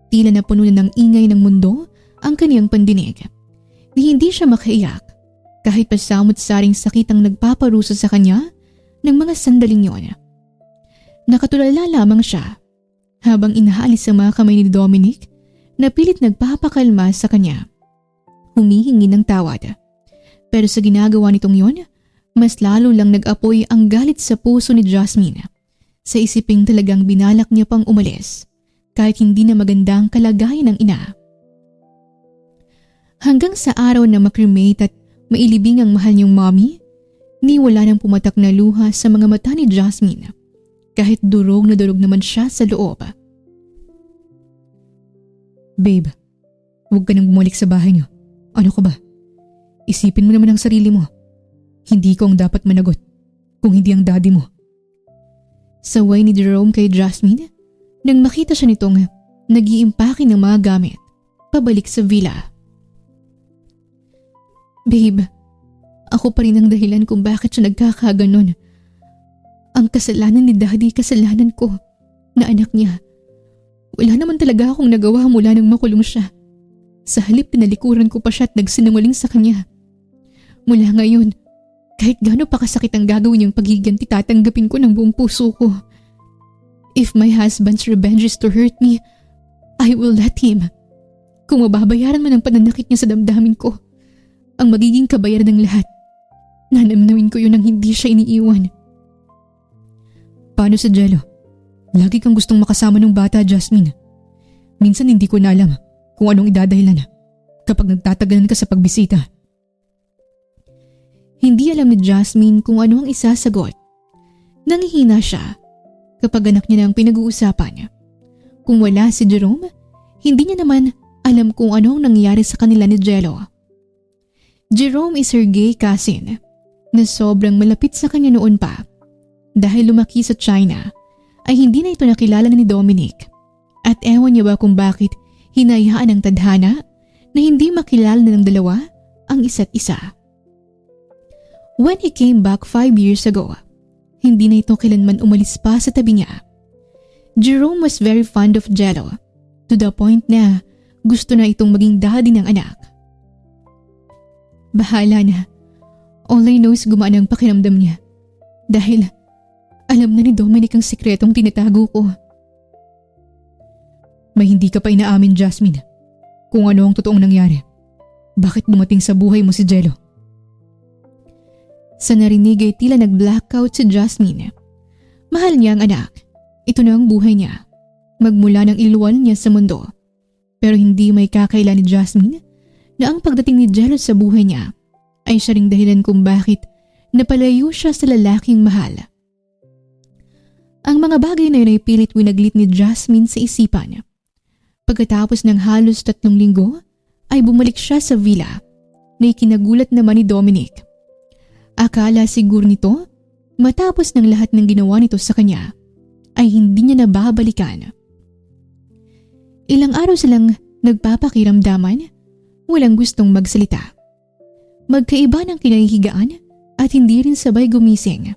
Tila na puno na ng ingay ng mundo ang kaniyang pandinig. Ni hindi siya makaiyak kahit pasamot-saring sakit ang nagpaparusa sa kanya ng mga sandaling yon. Nakatulala lamang siya habang inaalis ang mga kamay ni Dominic na pilit nagpapakalma sa kanya. Humihingi ng tawad. Pero sa ginagawa nitong yon, mas lalo lang nag-apoy ang galit sa puso ni Jasmine. Sa isiping talagang binalak niya pang umalis kahit hindi na maganda ang kalagayan ng ina. Hanggang sa araw na makremate at mailibing ang mahal niyong mommy, ni wala nang pumatak na luha sa mga mata ni Jasmine kahit durog na durog naman siya sa loob. Babe, huwag ka nang bumalik sa bahay niyo. Ano ka ba? Isipin mo naman ang sarili mo. Hindi ko ang dapat managot kung hindi ang daddy mo. Saway ni Jerome kay Jasmine nang makita siya nitong nag-iimpake ng mga gamit pabalik sa villa. Babe, ako pa rin ang dahilan kung bakit siya nagkakaganon. Ang kasalanan ni daddy, kasalanan ko na anak niya. Wala naman talaga akong nagawa mula nang makulong siya. Sa halip pinalikuran ko pa siya at nagsinungaling sa kanya. Mula ngayon, kahit gaano pa kasakit ang gagawin niyang paghiganti, tatanggapin ko ng buong puso ko. If my husband's revenge is to hurt me, I will let him. Kung mababayaran man ang pananakit niya sa damdamin ko, ang magiging kabayaran ng lahat, nanamnawin ko yun nang hindi siya iniiwan. Paano sa Jello? Lagi kang gustong makasama ng bata, Jasmine. Minsan hindi ko na alam kung anong idadahilan kapag nagtatagalan ka sa pagbisita. Hindi alam ni Jasmine kung ano ang isasagot. Nangihina siya kapag anak niya na ang pinag-uusapan. Kung wala si Jerome, hindi niya naman alam kung ano ang nangyari sa kanila ni Jello. Jerome is her gay cousin na sobrang malapit sa kanya noon pa. Dahil lumaki sa China, ay hindi na ito nakilala ni Dominic. At ewan niya ba kung bakit hinayaan ng tadhana na hindi makilala na ng dalawa ang isa't isa. When he came back 5 years ago, hindi na ito kailanman umalis pa sa tabi niya. Jerome was very fond of Jello to the point na gusto na itong maging daddy ng anak. Bahala na. All I know is gumaan ang pakiramdam niya dahil alam na ni Dominic ang sikretong tinatago ko. May hindi ka pa inaamin, Jasmine, kung ano ang totoong nangyari. Bakit dumating sa buhay mo si Jello? Sa narinig ay tila nag-blackout si Jasmine. Mahal niya ang anak. Ito na ang buhay niya. magmula ng iluwal niya sa mundo. Pero hindi may kakaila ni Jasmine na ang pagdating ni Jello sa buhay niya ay siya ring dahilan kung bakit napalayo siya sa lalaking mahal. Ang mga bagay na yun ay pilit winaglit ni Jasmine sa isipan. Pagkatapos ng halos 3 linggo ay bumalik siya sa villa na ikinagulat naman ni Dominic. Akala siguro nito matapos ng lahat ng ginawa nito sa kanya ay hindi niya nababalikan. Ilang araw silang nagpapakiramdaman, walang gustong magsalita. Magkaiba ng kinahihigaan at hindi rin sabay gumising.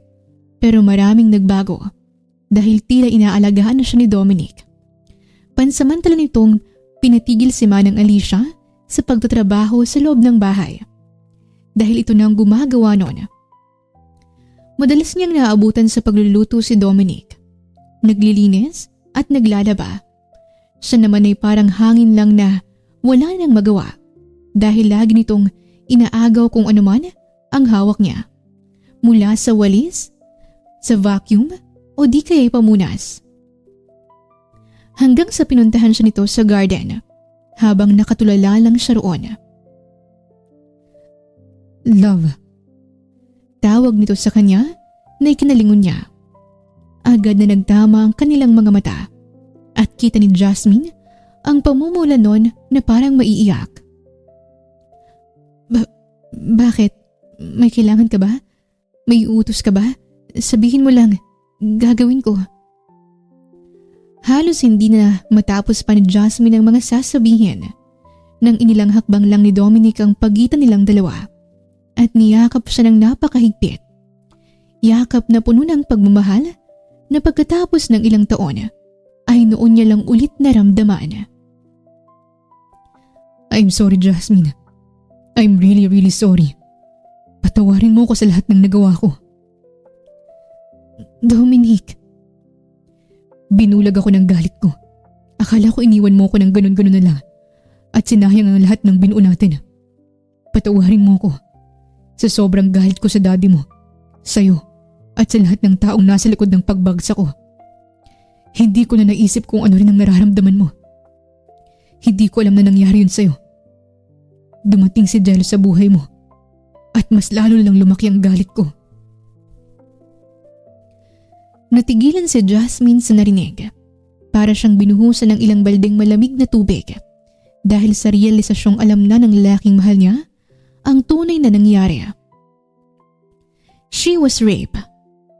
Pero maraming nagbago dahil tila inaalagaan na siya ni Dominic. Pansamantala nitong pinatigil si Manang Alicia sa pagtatrabaho sa loob ng bahay. Dahil ito na ang gumagawa noon. Madalas niyang naaabutan sa pagluluto si Dominic. Naglilinis at naglalaba. Siya naman ay parang hangin lang na wala nang magawa dahil lagi nitong inaagaw kung ano man ang hawak niya. Mula sa walis, sa vacuum o di kaya'y pamunas. Hanggang sa pinuntahan siya nito sa garden habang nakatulala lang siya roon. Love. Tawag nito sa kanya na ikinalingon niya. Agad na nagtama ang kanilang mga mata. At kita ni Jasmine ang pamumula nun na parang maiiyak. Bakit? May kailangan ka ba? May utos ka ba? Sabihin mo lang, gagawin ko. Halos hindi na matapos pa ni Jasmine ang mga sasabihin nang inilang hakbang lang ni Dominic ang pagitan nilang dalawa at niyakap siya ng napakahigpit. Yakap na puno ng pagmamahal na pagkatapos ng ilang taon ay noon niya lang ulit naramdaman. I'm sorry, Jasmine. I'm really sorry. Patawarin mo ko sa lahat ng nagawa ko. Dominic. Binulag ako ng galit ko. Akala ko iniwan mo ko ng ganun-ganun na lang at sinayang ang lahat ng binuo natin. Patawarin mo ko sa sobrang galit ko sa daddy mo, sa'yo at sa lahat ng taong nasa likod ng pagbagsak ko. Hindi ko na naisip kung ano rin ang nararamdaman mo. Hindi ko alam na nangyari yun sa'yo. Dumating si Jello sa buhay mo at mas lalo lang lumaki ang galit ko. Natigilan si Jasmine sa narinig. Para siyang binuhusan ng ilang baldeng malamig na tubig dahil sa realisasyong alam na ng lalaking mahal niya ang tunay na nangyari. She was raped.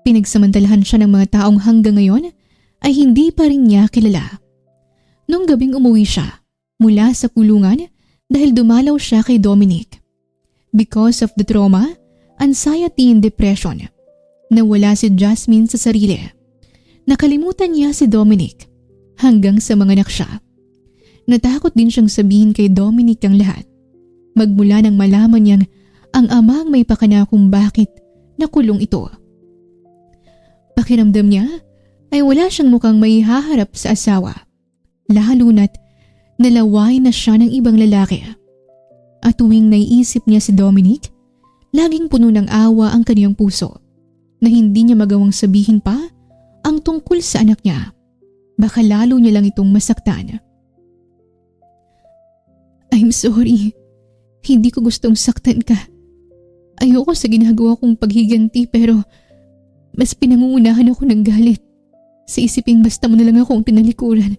Pinagsamantalahan siya ng mga taong hanggang ngayon ay hindi pa rin niya kilala. Nung gabing umuwi siya mula sa kulungan dahil dumalaw siya kay Dominic. Because of the trauma, anxiety and depression, nawala si Jasmine sa sarili. Nakalimutan niya si Dominic hanggang sa manganak siya. Natakot din siyang sabihin kay Dominic ang lahat. Magmula nang malaman niyang ang amang may pakana kung bakit nakulong ito. Pakiramdam niya ay wala siyang mukhang may haharap sa asawa. Lalo na't nalaway na siya ng ibang lalaki. At tuwing naiisip niya si Dominic, laging puno ng awa ang kaniyang puso na hindi niya magawang sabihin pa ang tungkol sa anak niya. Baka lalo niya lang itong masaktan. I'm sorry. Hindi ko gustong saktan ka. Ayoko sa ginagawa kong paghiganti pero mas pinangungunahan ako ng galit. Sa isiping basta mo na lang akong tinalikuran.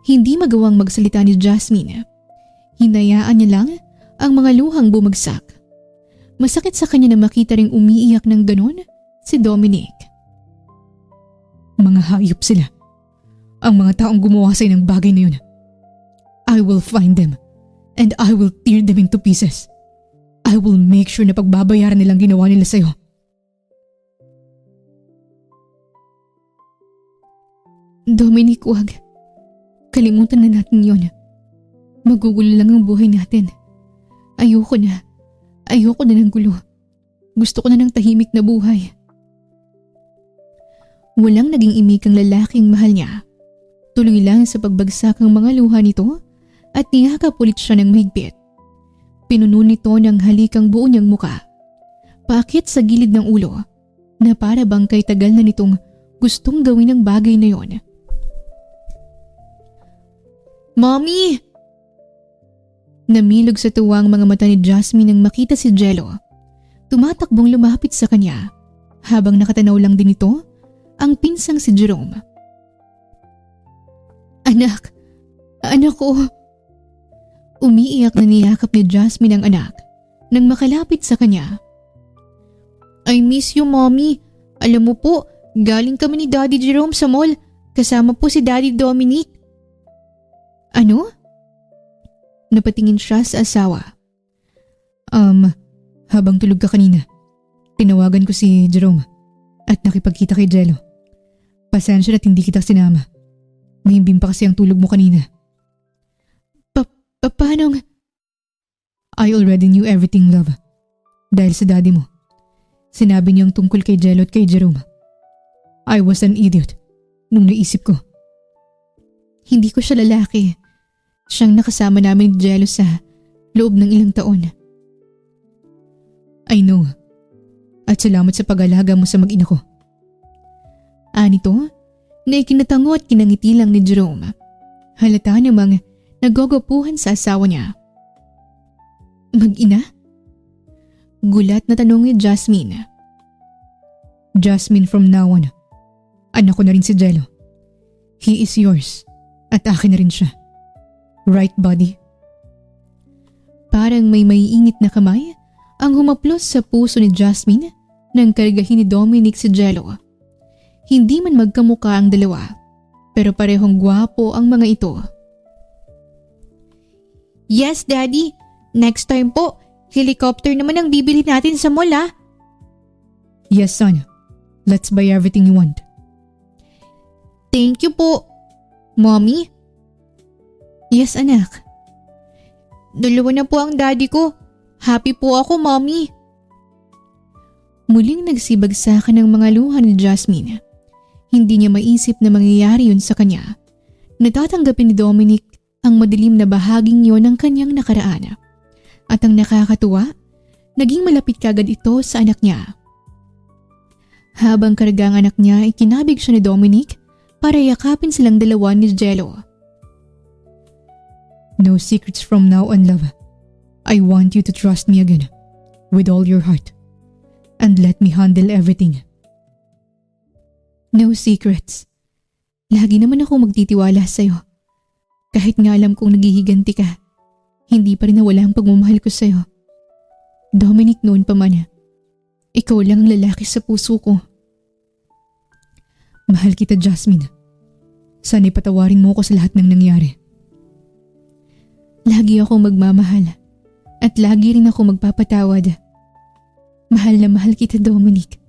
Hindi magawang magsalita ni Jasmine. Hinayaan niya lang ang mga luhang bumagsak. Masakit sa kanya na makita ring umiiyak ng ganon si Dominic. Mga hayop sila. Ang mga taong gumawa sa'yo ng bagay na yun. I will find them and I will tear them into pieces. I will make sure na pagbabayaran nilang ginawa nila sa'yo. Dominic, wag. Kalimutan na natin yon. Magugulo lang ang buhay natin. Ayoko na. Ayoko na ng gulo. Gusto ko na ng tahimik na buhay. Walang naging imik ang lalaking mahal niya. Tuloy lang sa pagbagsak ang mga luha nito at niyakap ulit siya ng mahigpit. Pinuno nito ng halikang buo niyang muka. Paakit sa gilid ng ulo na para bang kay tagal na nitong gustong gawin ang bagay na yon. Mommy! Namilog sa tuwa ang mga mata ni Jasmine nang makita si Jello. Tumatakbong lumapit sa kanya habang nakatanaw lang din ito ang pinsang si Jerome. Anak! Anak ko! Umiiyak na niyakap ni Jasmine ang anak nang makalapit sa kanya. I miss you, Mommy. Alam mo po, galing kami ni Daddy Jerome sa mall. Kasama po si Daddy Dominic. Ano? Napatingin siya sa asawa. Habang tulog ka kanina, tinawagan ko si Jerome at nakipagkita kay Jello. Pasensya na't hindi kita sinama. Mahimbing pa kasi ang tulog mo kanina. Paano? I already knew everything, love. Dahil sa daddy mo. Sinabi niyang tungkol kay Jello at kay Jerome. I was an idiot nung naisip ko. Hindi ko siya lalaki. Siyang nakasama namin ni Jello sa loob ng ilang taon. I know. At salamat sa pag-alaga mo sa mag-ina ko. Anito, na ikinatango at kinangiti lang ni Jerome. Halata namang nagogopuhan sa asawa niya. Mag-ina? Gulat na tanong ni Jasmine. Jasmine, from now on, anak ko na rin si Jello. He is yours at akin na rin siya. Right, buddy? Parang may maiinit na kamay ang humaplos sa puso ni Jasmine nang kargahin ni Dominic si Jello. Hindi man magkamukha ang dalawa, pero parehong gwapo ang mga ito. Yes, Daddy. Next time po, helicopter naman ang bibili natin sa mall, ah. Yes, son. Let's buy everything you want. Thank you po, Mommy. Yes, anak. Dalawa na po ang daddy ko. Happy po ako, Mommy. Muling nagsibagsakan ng mga luha ni Jasmine. Hindi niya maisip na mangyayari yun sa kanya. Natatanggapin ni Dominic ang madilim na bahaging yon ng kanyang nakaraan. At ang nakakatuwa, naging malapit kagad ito sa anak niya. Habang karga ang anak niya, ikinabig siya ni Dominic para yakapin silang dalawa ni Jello. No secrets from now on, love. I want you to trust me again, with all your heart, and let me handle everything. No secrets. Lagi naman ako magtitiwala sa'yo. Kahit nga alam kong naghihiganti ka, hindi pa rin nawala ang pagmamahal ko sa'yo. Dominic, noon pa man, ikaw lang ang lalaki sa puso ko. Mahal kita, Jasmine. Sana'y patawarin mo ko sa lahat ng nangyari. Lagi akong magmamahal at lagi rin ako magpapatawad. Mahal na mahal kita, Dominic.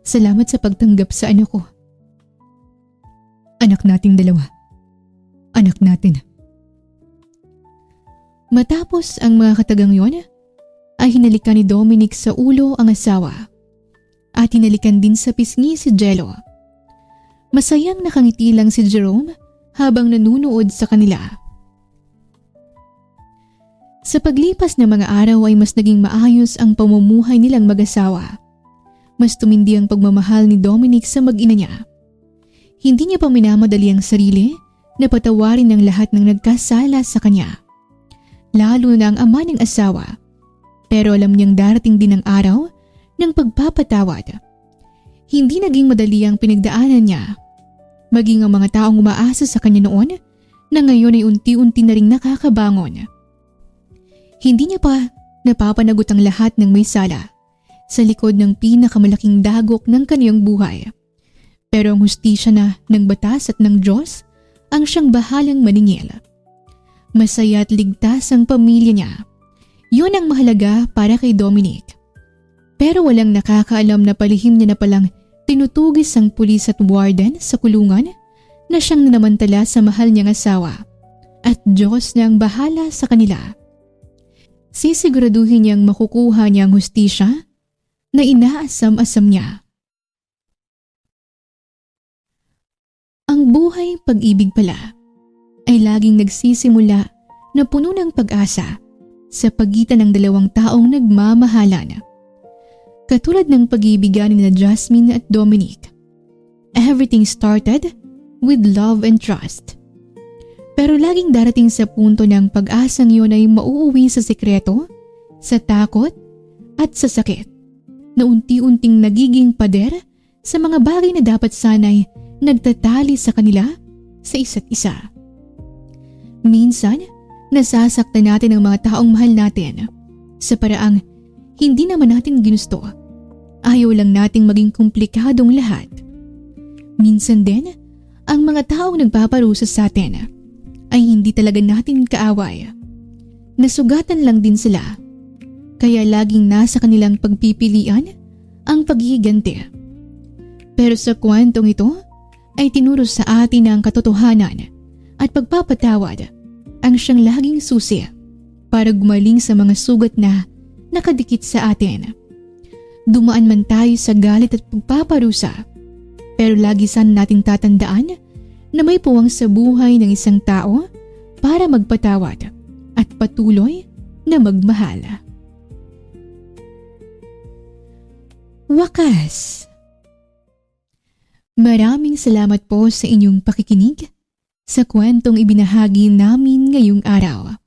Salamat sa pagtanggap sa anak ko. Anak nating dalawa. Anak natin. Matapos ang mga katagang yon, ay hinalikan ni Dominic sa ulo ang asawa at hinalikan din sa pisngi si Jello. Masayang nakangiti lang si Jerome habang nanunood sa kanila. Sa paglipas ng mga araw ay mas naging maayos ang pamumuhay nilang mag-asawa. Mas tumindi ang pagmamahal ni Dominic sa mag-ina niya. Hindi niya pa minamadali ang sarili na patawarin ng lahat ng nagkasala sa kanya. Lalo na ang ama ng asawa. Pero alam niyang darating din ang araw ng pagpapatawad. Hindi naging madali ang pinagdaanan niya. Maging ang mga taong umaasa sa kanya noon na ngayon ay unti-unti na ring nakakabangon. Hindi niya pa napapanagot ang lahat ng may sala sa likod ng pinakamalaking dagok ng kaniyang buhay. Pero ang hustisya na ng batas at ng Diyos ang siyang bahalang maningil. Masaya at ligtas ang pamilya niya. Yun ang mahalaga para kay Dominic. Pero walang nakakaalam na palihim niya na palang tinutugis ang pulis at warden sa kulungan na siyang nanamantala sa mahal niyang asawa at Diyos na ang bahala sa kanila. Sisiguraduhin niyang makukuha niya ang hustisya na inaasam-asam niya. Ang buhay pag-ibig pala ay laging nagsisimula na puno ng pag-asa sa pagitan ng dalawang taong nagmamahalan. Katulad ng pag-iibigan ni Jasmine at Dominic. Everything started with love and trust. Pero laging darating sa punto ng pag-asang yun ay mauuwi sa sikreto, sa takot at sa sakit na unti-unting nagiging pader sa mga bagay na dapat sana'y nagtatali sa kanila sa isa't isa. Minsan, nasasaktan natin ang mga taong mahal natin sa paraang hindi naman natin ginusto. Ayaw lang nating maging komplikadong lahat. Minsan din, ang mga taong nagpaparusa sa atin ay hindi talaga natin kaaway. Nasugatan lang din sila, kaya laging nasa kanilang pagpipilian ang paghihiganti. Pero sa kwentong ito ay tinuro sa atin ang katotohanan at pagpapatawad ang siyang laging susi para gumaling sa mga sugat na nakadikit sa atin. Dumaan man tayo sa galit at pagpaparusa, pero lagi sana nating tatandaan na may puwang sa buhay ng isang tao para magpatawad at patuloy na magmahal. Wakas. Maraming salamat po sa inyong pakikinig sa kwentong ibinahagi namin ngayong araw.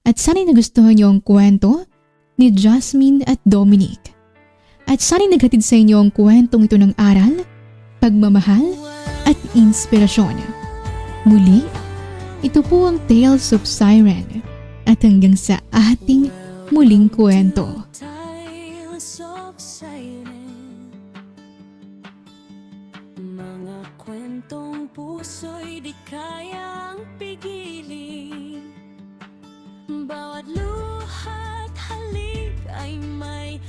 At sana'y nagustuhan niyo ang kwento ni Jasmine at Dominic. At sana'y naghatid sa inyo ang kwentong ito ng aral, pagmamahal at inspirasyon. Muli, ito po ang Tales of Siren at hanggang sa ating muling kwento. Tales of siren, mga kwentong puso'y di kayang pigilin. Bawat luha't halik ay may